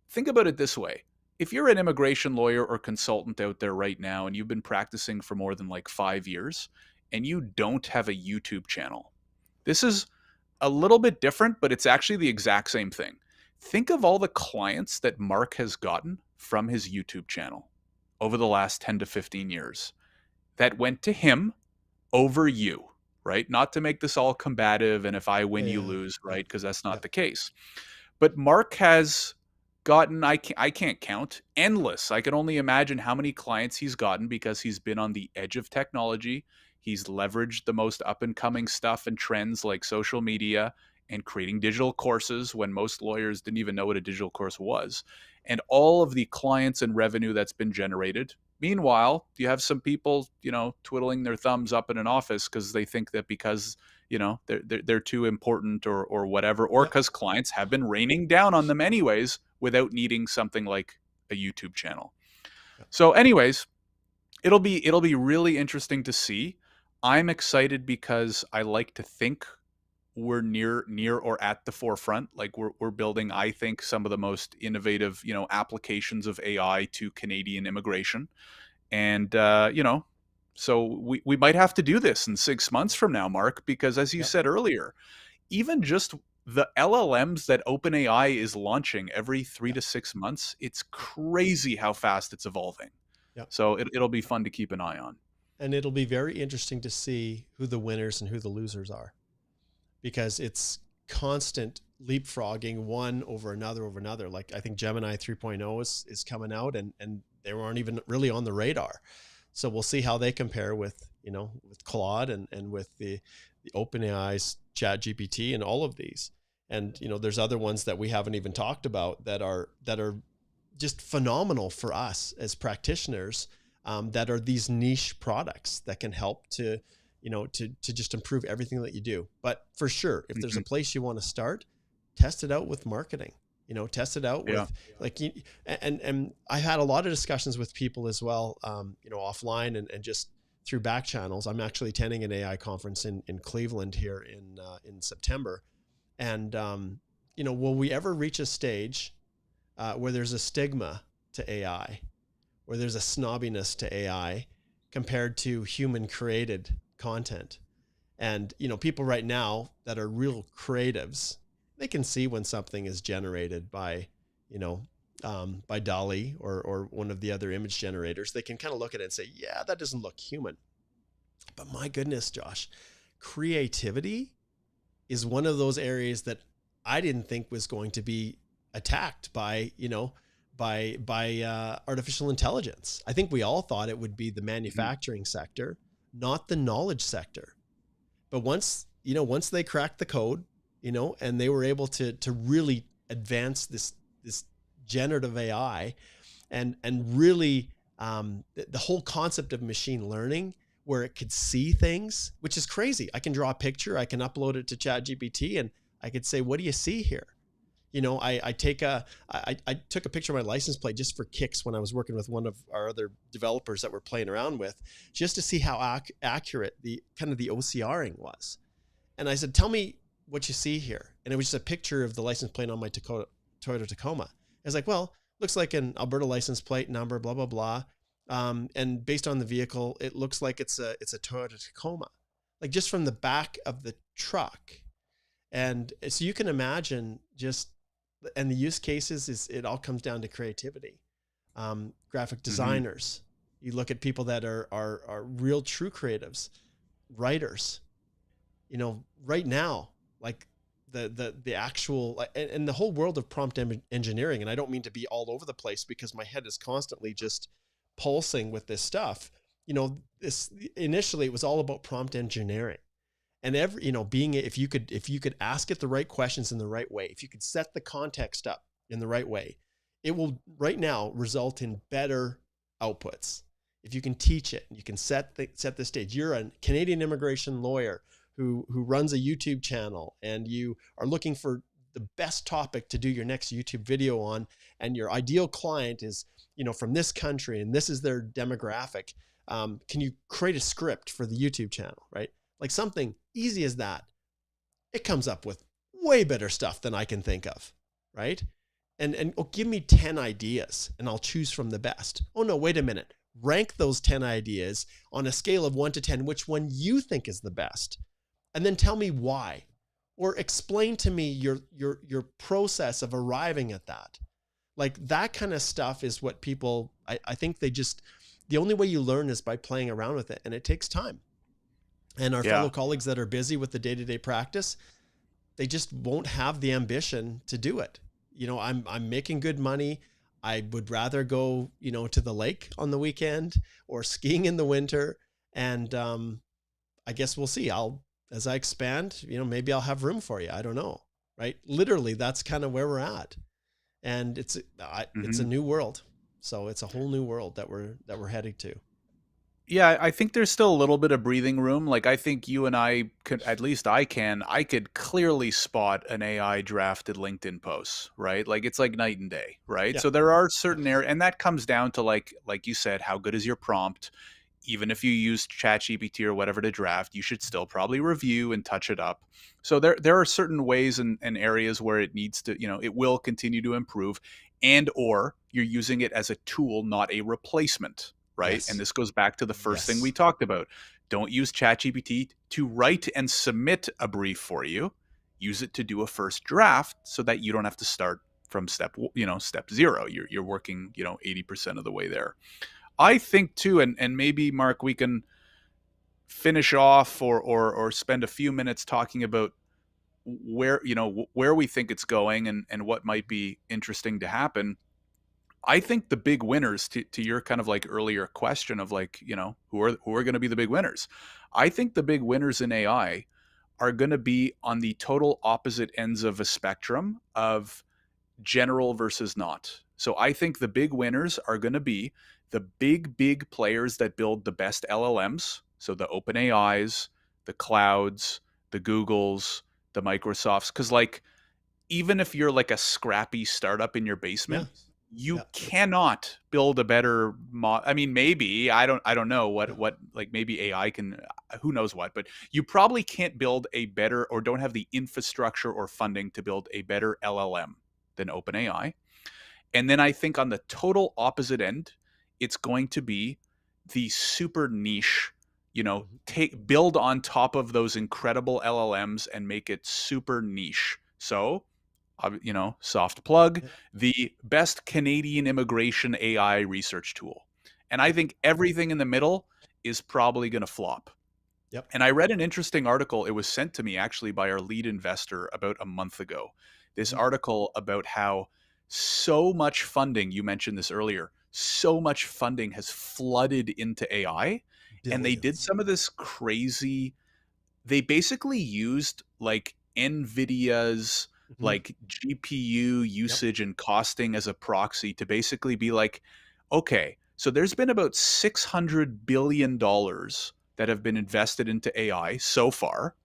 think about it this way. If you're an immigration lawyer or consultant out there right now and you've been practicing for more than like 5 years and you don't have a YouTube channel, this is a little bit different, but it's actually the exact same thing. Think of all the clients that Mark has gotten from his YouTube channel over the last 10 to 15 years that went to him over you, right? Not to make this all combative and if I win, you Yeah, lose, yeah, right? Because that's yeah, not the case. But Mark has gotten, I can't count, endless. I can only imagine how many clients he's gotten because he's been on the edge of technology. He's leveraged the most up and coming stuff and trends like social media and creating digital courses when most lawyers didn't even know what a digital course was. And all of the clients and revenue that's been generated. Meanwhile, you have some people, twiddling their thumbs up in an office because they think that because they're too important or whatever, or yeah, because clients have been raining down on them anyways without needing something like a YouTube channel. yeah, So anyways, it'll be really interesting to see. I'm excited because I like to think we're near or at the forefront. Like we're building, I think, some of the most innovative applications of AI to Canadian immigration. And so we might have to do this in 6 months from now, Mark, because as you yeah, said earlier, even just the LLMs that OpenAI is launching every three yeah, to 6 months, it's crazy how fast it's evolving. yeah. So it'll be fun to keep an eye on. And it'll be very interesting to see who the winners and who the losers are, because it's constant leapfrogging one over another. Like I think Gemini 3.0 is coming out, and they weren't even really on the radar. So we'll see how they compare with, with Claude and with the OpenAI's Chat GPT and all of these. And, there's other ones that we haven't even talked about that are just phenomenal for us as practitioners, that are these niche products that can help to, to just improve everything that you do. But for sure, if there's a Mhm. place you want to start, test it out with marketing. Test it out Yeah. with like and I had a lot of discussions with people as well, offline and just through back channels. I'm actually attending an AI conference in Cleveland here in September, and will we ever reach a stage where there's a stigma to AI, where there's a snobbiness to AI compared to human created content? And, people right now that are real creatives, they can see when something is generated you know, by Dolly or one of the other image generators. They can kind of look at it and say, yeah, that doesn't look human. But my goodness, Josh, creativity is one of those areas that I didn't think was going to be attacked by, by artificial intelligence. I think we all thought it would be the Mhm. manufacturing sector, not the knowledge sector. But once they cracked the code, and they were able to really advance this generative AI, and really, the whole concept of machine learning, where it could see things, which is crazy. I can draw a picture, I can upload it to ChatGPT, and I could say, "What do you see here?" I took a picture of my license plate just for kicks when I was working with one of our other developers that we're playing around with, just to see how accurate the kind of the OCRing was. And I said, "Tell me what you see here." And it was just a picture of the license plate on my Toyota Tacoma. I was like, "Well, looks like an Alberta license plate number, blah blah blah." And based on the vehicle, it looks like it's a Toyota Tacoma, like just from the back of the truck. And so you can imagine just, and the use cases is, it all comes down to creativity. Graphic Mhm. designers, you look at people that are real true creatives, writers, right now, like the actual, and the whole world of prompt engineering. And I don't mean to be all over the place because my head is constantly just pulsing with this stuff. This initially it was all about prompt engineering, and being, if you could ask it the right questions in the right way, if you could set the context up in the right way, it will right now result in better outputs. If you can teach it, you can set the stage. You're a Canadian immigration lawyer who runs a YouTube channel, and you are looking for the best topic to do your next YouTube video on, and your ideal client is, from this country, and this is their demographic. Can you create a script for the YouTube channel, right? Like something easy as that, it comes up with way better stuff than I can think of, right? And give me 10 ideas and I'll choose from the best. Oh no, wait a minute. Rank those 10 ideas on a scale of 1 to 10, which one you think is the best. And then tell me why. Or explain to me your process of arriving at that. Like that kind of stuff is what people, I think they just, the only way you learn is by playing around with it, and it takes time. And our Yeah. fellow colleagues that are busy with the day-to-day practice, they just won't have the ambition to do it. You know, I'm making good money. I would rather go, you know, to the lake on the weekend or skiing in the winter. And I guess we'll see. As I expand, you know, maybe I'll have room for you. I don't know. Right. Literally, that's kind of where we're at. And it's a Mhm. new world. So it's a whole new world that we're heading to. Yeah, I think there's still a little bit of breathing room. Like I think you and I could, at least I could clearly spot an AI drafted LinkedIn post, right? Like it's like night and day, right? Yeah. So there are Yeah. certain areas, and that comes down to like you said, how good is your prompt? Even if you use ChatGPT or whatever to draft, you should still probably review and touch it up. So there are certain ways and areas where it needs to, you know, it will continue to improve, and or you're using it as a tool, not a replacement, right? And Yes. this goes back to the first thing we Yes. talked about. Don't use ChatGPT to write and submit a brief for you. Use it to do a first draft so that you don't have to start from step zero. You're working, 80% of the way there. I think too, and maybe Mark, we can finish off or spend a few minutes talking about where we think it's going and what might be interesting to happen. I think the big winners, to your kind of like earlier question of like, who are going to be the big winners. I think the big winners in AI are going to be on the total opposite ends of a spectrum of general versus not. So I think the big winners are going to be the big players that build the best LLMs. So the OpenAIs, the Clouds, the Googles, the Microsofts. Because like even if you're like a scrappy startup in your Yeah. basement, you Yeah. cannot build a better I mean, maybe I don't know Yeah. what like maybe AI can, who knows what, but you probably can't build a better or don't have the infrastructure or funding to build a better LLM than OpenAI. And then I think on the total opposite end, it's going to be the super niche, Mhm. build on top of those incredible LLMs and make it super niche. So, soft plug, Yeah. the best Canadian immigration AI research tool. And I Yep. think everything in the middle is probably going to flop. Yep. And I read an interesting article. It was sent to me actually by our lead investor about a month ago. This Mhm. article about how so much funding, you mentioned this earlier, so much funding has flooded into AI. And they did Billions. some of this crazy, they basically used like NVIDIA's Mhm. like GPU Yep. usage and costing as a proxy to basically be like, okay, so there's been about $600 billion that have been invested into AI so far,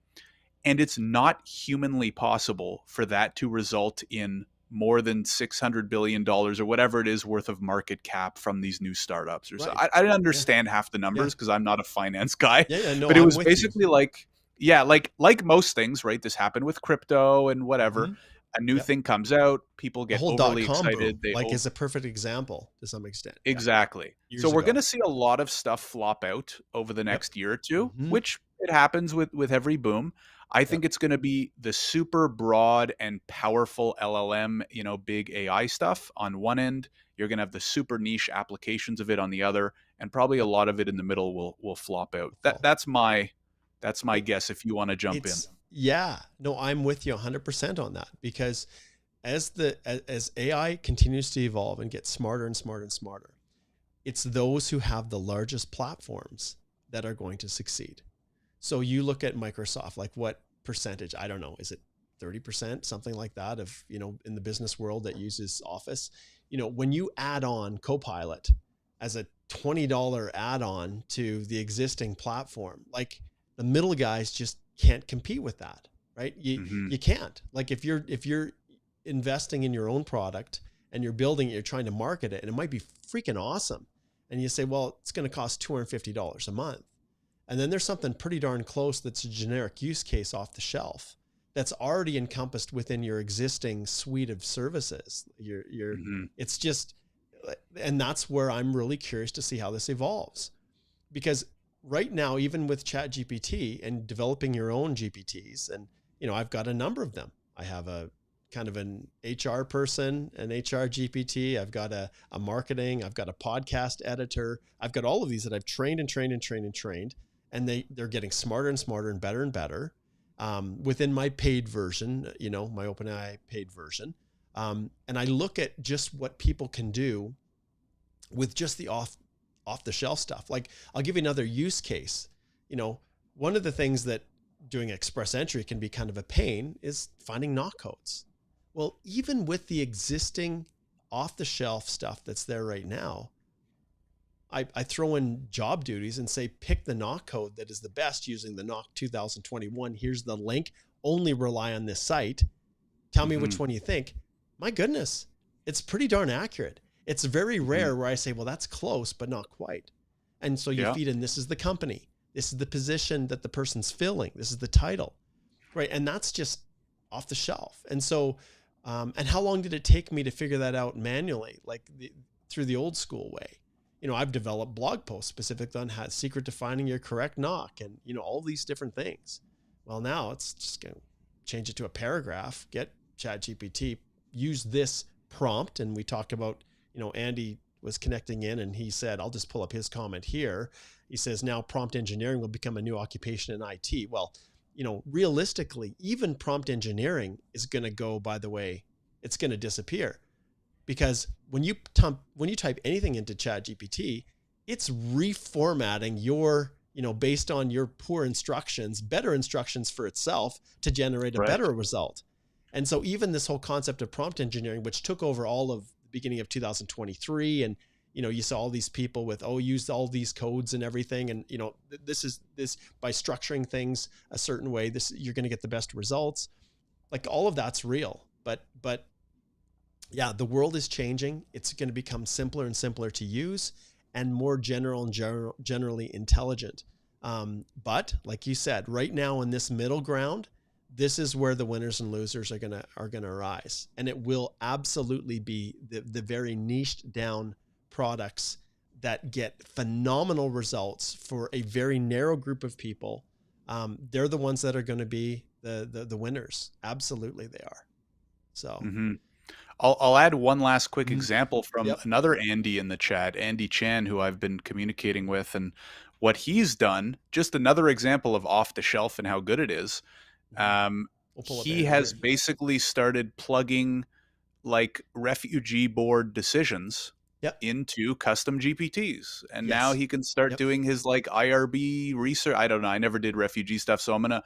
and it's not humanly possible for that to result in more than $600 billion or whatever it is worth of market cap from these new startups or so. Right. I didn't Yeah. understand half the Yeah. numbers because I'm not a finance guy, Yeah. Yeah. No, but it I'm was with you. basically like, yeah, like most things, right? This happened with crypto and whatever. Mhm. A new Yep. thing comes out, people The get whole overly .com boom, excited. They like, is a perfect example to some extent. Yeah. Exactly. So Years we're going ago. to see a lot of stuff flop out over the Yep. next year or two, Mhm. which it happens with every boom. I Yep. think it's going to be the super broad and powerful LLM, big AI stuff on one end. You're going to have the super niche applications of it on the other, and probably a Yep. lot of it in the middle will flop out. The That fall. that's my It guess if you want to jump in. it's yeah. No, I'm with you 100% on that because as AI continues to evolve and get smarter and smarter and smarter, it's those who have the largest platforms that are going to succeed. So you look at Microsoft, like what percentage? I don't know. Is it 30%, something like that of, in the business world that uses Office? When you add on Copilot as a $20 add-on to the existing platform, like the middle guys just can't compete with that, right? You Hmm. you can't. Like if you're investing in your own product and you're building it, you're trying to market it, and it might be freaking awesome. And you say, well, it's going to cost $250 a month. And then there's something pretty darn close that's a generic use case off the shelf that's already encompassed within your existing suite of services. Hmm. It's just, and that's where I'm really curious to see how this evolves. Because right now, even with ChatGPT and developing your own GPTs, and, I've got a number of them. I have a kind of an HR person, an HR GPT. I've got a marketing, I've got a podcast editor. I've got all of these that I've trained and trained and trained and trained. and they're getting smarter and smarter and better. Within my paid version, my OpenAI paid version. And I look at just what people can do with just the off the shelf stuff. Like, I'll give you another use case. One of the things that doing express entry can be kind of a pain is finding knock codes. Well, even with the existing off the shelf stuff that's there right now, I throw in job duties and say, pick the knock code that is the best using the knock 2021. Here's the link. Only rely on this site. Tell me which one you think. My goodness, it's pretty darn accurate. It's very rare where I say, well, that's close, but not quite. And so you feed in, this is the company. This is the position that the person's filling. This is the title, right? And that's just off the shelf. And so, and how long did it take me to figure that out manually, like through the old school way? I've developed blog posts specifically on how secret to finding your correct knock and, all these different things. Well, now it's just going to change it to a paragraph, get ChatGPT, use this prompt. And we talked about, Andy was connecting in and he said, I'll just pull up his comment here. He says, now prompt engineering will become a new occupation in IT. Well, realistically, even prompt engineering is going to go, by the way, it's going to disappear. Because when you type anything into ChatGPT, it's reformatting your, based on your poor instructions, better instructions for itself to generate a better result. And so even this whole concept of prompt engineering, which took over all of the beginning of 2023, and you saw all these people with, use all these codes and everything, and this by structuring things a certain way, you're going to get the best results. Like, all of that's real, but yeah, the world is changing. It's going to become simpler and simpler to use and more generally intelligent. But like you said, right now in this middle ground, this is where the winners and losers are going to arise. And it will absolutely be the very niched down products that get phenomenal results for a very narrow group of people. They're the ones that are going to be the winners. Absolutely they are. So. I'll add one last quick example from another Andy in the chat, Andy Chan, who I've been communicating with, and what he's done. Just another example of off the shelf and how good it is. He has basically started plugging like refugee board decisions into custom GPTs, and now he can start doing his like IRB research. I don't know. I never did refugee stuff, so I'm gonna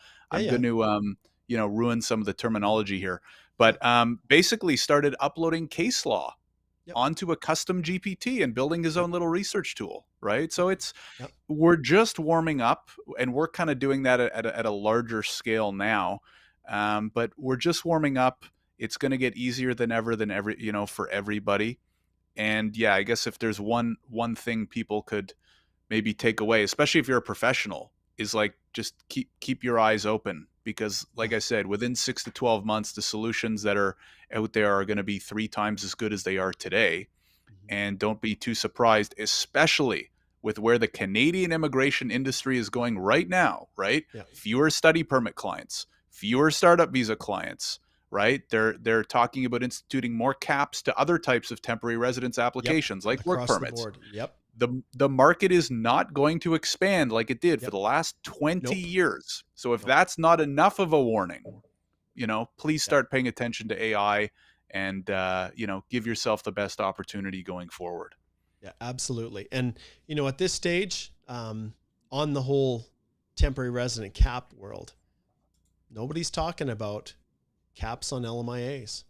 ruin some of the terminology here. But basically started uploading case law onto a custom GPT and building his own little research tool, right? So we're just warming up, and we're kind of doing that at a larger scale now. But we're just warming up. It's going to get easier than ever, for everybody. And yeah, I guess if there's one thing people could maybe take away, especially if you're a professional, is like just keep your eyes open. Because like I said, within 6 to 12 months, the solutions that are out there are going to be 3 times as good as they are today. And don't be too surprised, especially with where the Canadian immigration industry is going right now, right? Yeah. Fewer study permit clients, fewer startup visa clients, right? They're talking about instituting more caps to other types of temporary residence applications like work permits. The market is not going to expand like it did for the last 20 years. So if that's not enough of a warning, please start paying attention to AI and, give yourself the best opportunity going forward. Yeah, absolutely. And, at this stage, on the whole temporary resident cap world, nobody's talking about caps on LMIAs.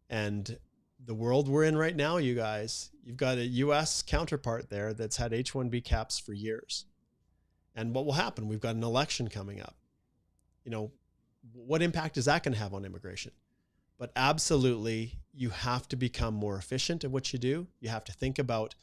And the world we're in right now, you guys, you've got a U.S. counterpart there that's had H-1B caps for years. And what will happen? We've got an election coming up. What impact is that going to have on immigration? But absolutely, you have to become more efficient at what you do. You have to think about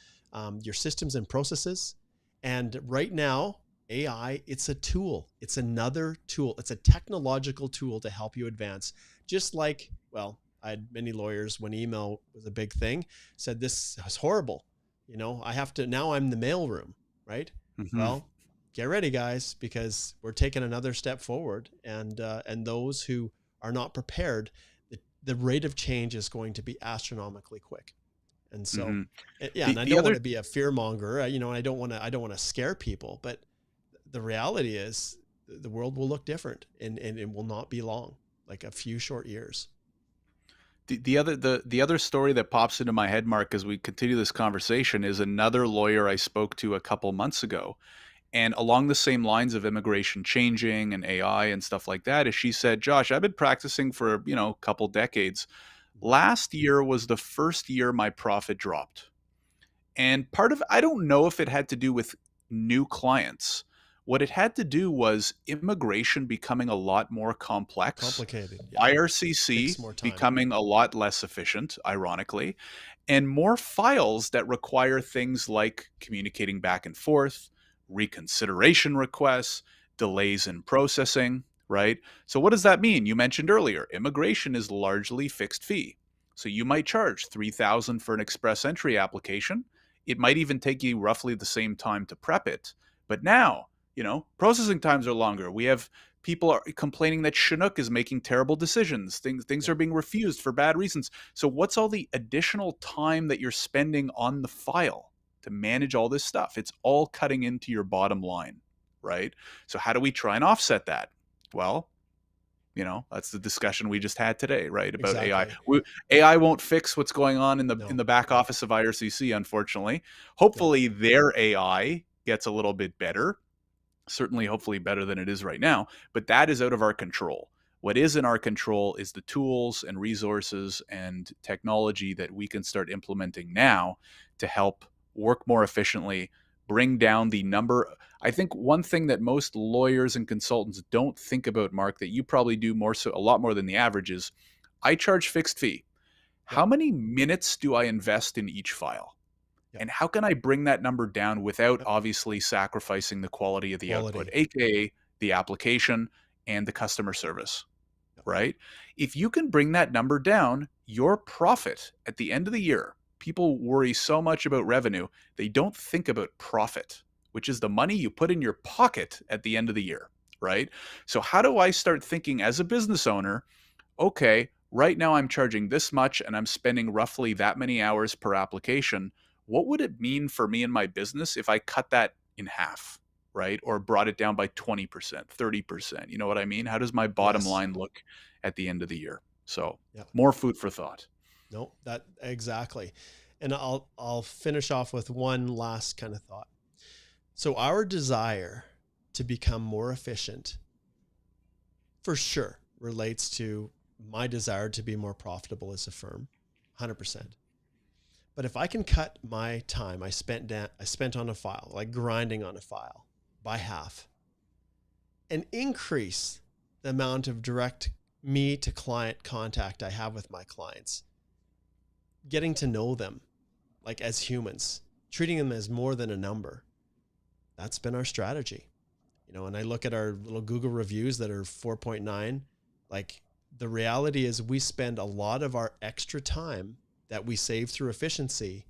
your systems and processes. And right now, AI, it's a tool. It's another tool. It's a technological tool to help you advance. Just like, well, I had many lawyers when email was a big thing, said this is horrible. Now I'm the mailroom, right? Well, get ready, guys, because we're taking another step forward. And those who are not prepared, the rate of change is going to be astronomically quick. And so, and I don't want to be a fear monger, and I don't want to scare people, but the reality is the world will look different, and it will not be long, like a few short years. The other story that pops into my head, Mark, as we continue this conversation, is another lawyer I spoke to a couple months ago, and along the same lines of immigration changing and AI and stuff like that, is she said, "Josh, I've been practicing for a couple decades. Last year was the first year my profit dropped." And part of, I don't know if it had to do with new clients. What it had to do was immigration becoming a lot more complex, Complicated, yeah. IRCC Takes more time. becoming a lot less efficient, ironically, and more files that require things like communicating back and forth, reconsideration requests, delays in processing, right? So what does that mean? You mentioned earlier, immigration is largely fixed fee. So you might charge $3,000 for an express entry application. It might even take you roughly the same time to prep it. But now, processing times are longer. We have people are complaining that Chinook is making terrible decisions. Things Yeah. are being refused for bad reasons. So what's all the additional time that you're spending on the file to manage all this stuff? It's all cutting into your bottom line, right? So how do we try and offset that? Well, that's the discussion we just had today, right? About AI. Exactly. AI won't fix what's going on in No. the back office of IRCC, unfortunately. No. Hopefully their AI gets a little bit better. Certainly, hopefully better than it is right now, but that is out of our control. What is in our control is the tools and resources and technology that we can start implementing now to help work more efficiently, bring down the number. I think one thing that most lawyers and consultants don't think about, Mark, that you probably do a lot more than the average, is I charge fixed fee. Yep. How many minutes do I invest in each file? Yep. And how can I bring that number down without Yep. obviously sacrificing the quality of the output, Quality. aka the application and the customer service, Yep. right? If you can bring that number down, your profit at the end of the year, people worry so much about revenue, they don't think about profit, which is the money you put in your pocket at the end of the year, right? So how do I start thinking as a business owner, okay, right now I'm charging this much and I'm spending roughly that many hours per application. What would it mean for me and my business if I cut that in half, right? Or brought it down by 20%, 30%. You know what I mean? How does my bottom Yes. line look at the end of the year? So Yep. more food for thought. No, that exactly. And I'll finish off with one last kind of thought. So our desire to become more efficient for sure relates to my desire to be more profitable as a firm, 100%. But if I can cut my time I spent on a file, like grinding on a file, by half, and increase the amount of direct me to client contact I have with my clients, getting to know them like as humans, treating them as more than a number, that's been our strategy. And I look at our little Google reviews that are 4.9, like the reality is we spend a lot of our extra time that we save through efficiency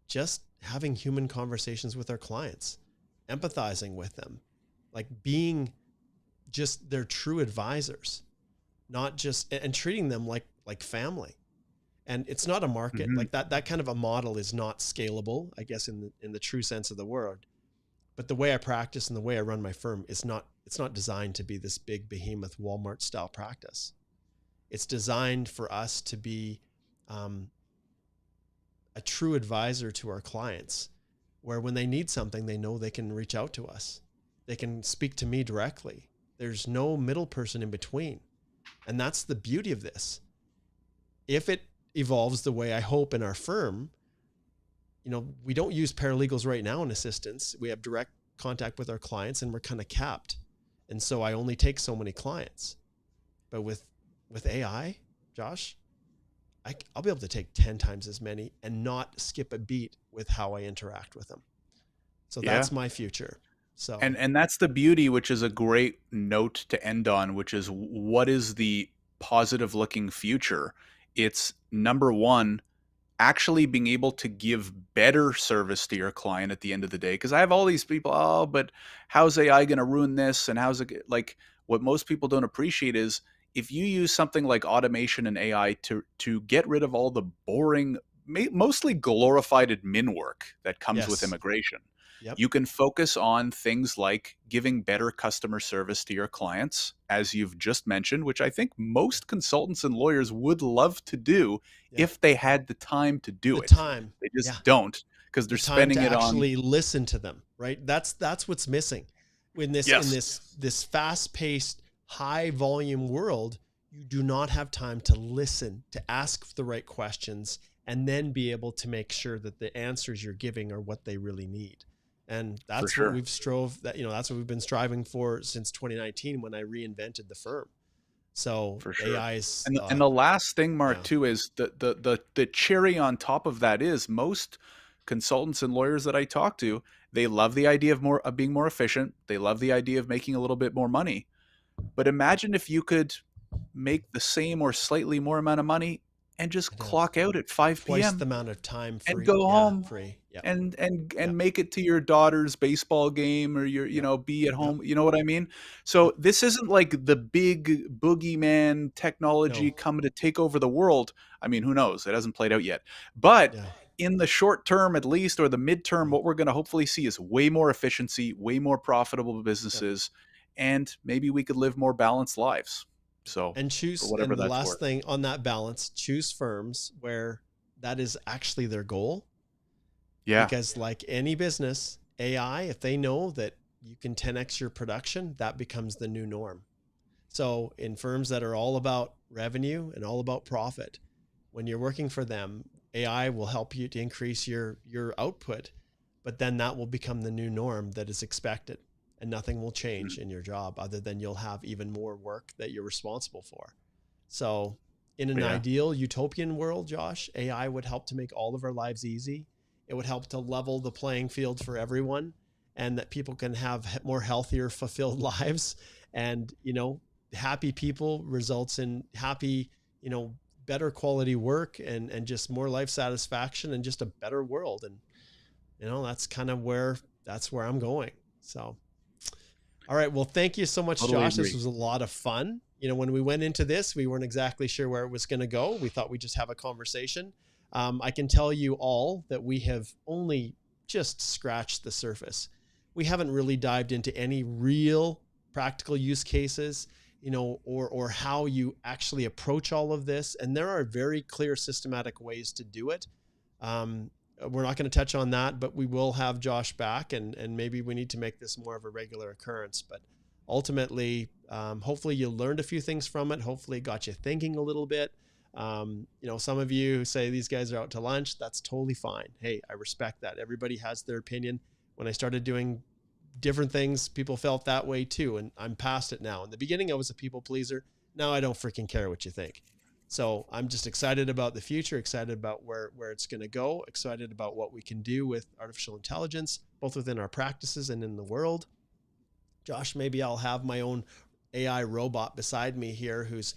just having human conversations with our clients, empathizing with them, like being just their true advisors, not just, and treating them like family. And it's not a market Mm-hmm. like that kind of a model is not scalable, I guess, in the true sense of the word. But the way I practice and the way I run my firm is it's not designed to be this big behemoth Walmart style practice. It's designed for us to be a true advisor to our clients, where when they need something, they know they can reach out to us. They can speak to me directly. There's no middle person in between. And that's the beauty of this. If it evolves the way I hope in our firm, we don't use paralegals right now in assistance. We have direct contact with our clients and we're kind of capped. And so I only take so many clients. But with AI, Josh, I'll be able to take 10 times as many and not skip a beat with how I interact with them. So that's my future. So And that's the beauty, which is a great note to end on, which is what is the positive looking future? It's number one, actually being able to give better service to your client at the end of the day. Because I have all these people, oh, but how's AI going to ruin this? And how's it like? What most people don't appreciate is if you use something like automation and AI to get rid of all the boring, mostly glorified admin work that comes with yes, immigration. Yep. You can focus on things like giving better customer service to your clients, as you've just mentioned, which I think most consultants and lawyers would love to do Yeah. if they had the time to do The it. time. They Yeah. just don't, because The they're time to spending it on. actually listen to them, right? That's what's missing in Yes, this fast-paced, high-volume world. You do not have time to listen, to ask the right questions, and then be able to make sure that the answers you're giving are what they really need. And for that's sure. what that's what we've been striving for since 2019 when I reinvented the firm. So For sure. AI is, And the last thing, Mark, yeah, too, is the cherry on top of that is most consultants and lawyers that I talk to, they love the idea of being more efficient. They love the idea of making a little bit more money. But imagine if you could make the same or slightly more amount of money and just it is clock out at 5 twice p.m. the amount of time and free. go Yeah, home free. Yep. and Yep. make it to your daughter's baseball game, or your, Yep. be at Yep. home. You know what I mean? Yep. So this isn't like the big boogeyman technology No. coming to take over the world. I mean, who knows? It hasn't played out yet. But Yeah. in the short term, at least, or the midterm, Mm. what we're going to hopefully see is way more efficiency, way more profitable Yep. businesses, and maybe we could live more balanced lives. So for whatever And the that's last worth. thing on that balance, choose firms where that is actually their goal. Yeah, Because like any business, AI, if they know that you can 10x your production, that becomes the new norm. So in firms that are all about revenue and all about profit, when you're working for them, AI will help you to increase your output, but then that will become the new norm that is expected, and nothing will change in your job other than you'll have even more work that you're responsible for. So in an yeah, ideal utopian world, Josh, AI would help to make all of our lives easy. It would help to level the playing field for everyone, and that people can have more healthier, fulfilled lives. And, happy people results in happy, better quality work and just more life satisfaction and just a better world. And, that's kind of that's where I'm going. So, all right. Well, thank you so much, totally Josh. This agree. was a lot of fun. When we went into this, we weren't exactly sure where it was going to go. We thought we'd just have a conversation. I can tell you all that we have only just scratched the surface. We haven't really dived into any real practical use cases, or how you actually approach all of this. And there are very clear systematic ways to do it. We're not going to touch on that, but we will have Josh back, and maybe we need to make this more of a regular occurrence. But ultimately, hopefully you learned a few things from it. Hopefully it got you thinking a little bit. Some of you who say these guys are out to lunch, that's totally fine. Hey, I respect that. Everybody has their opinion. When I started doing different things, people felt that way too. And I'm past it now. In the beginning, I was a people pleaser. Now I don't freaking care what you think. So I'm just excited about the future, excited about where it's going to go, excited about what we can do with artificial intelligence, both within our practices and in the world. Josh, maybe I'll have my own AI robot beside me here who's,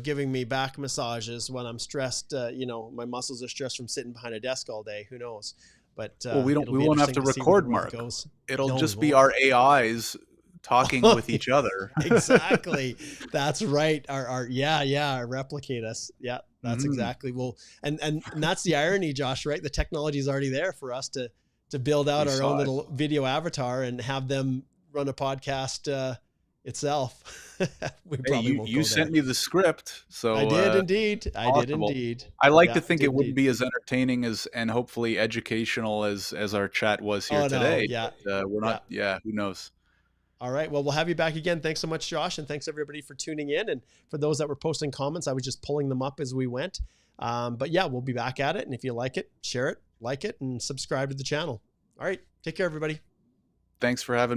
giving me back massages when I'm stressed. My muscles are stressed from sitting behind a desk all day. Who knows? But Well, it'll we be won't have interesting to to see where the record, world Mark. goes. It'll No, we just be won't. our AIs talking with each other. Exactly. That's right. Replicate us. Yeah, that's Mhm. exactly. Well, and that's the irony, Josh, right? The technology is already there for us to build We out our own saw it. little video avatar and have them run a podcast itself. We Hey, probably won't you go sent there. me the script, I so did indeed. I did possible. indeed. I like to Yeah, think did it wouldn't indeed. be as entertaining as and hopefully educational as our chat was here Oh no. today, Yeah. but we're Yeah. not. Yeah, who knows? All right. Well, we'll have you back again. Thanks so much, Josh. And thanks everybody for tuning in. And for those that were posting comments, I was just pulling them up as we went. But yeah, we'll be back at it. And if you like it, share it, like it, and subscribe to the channel. All right. Take care, everybody. Thanks for having me.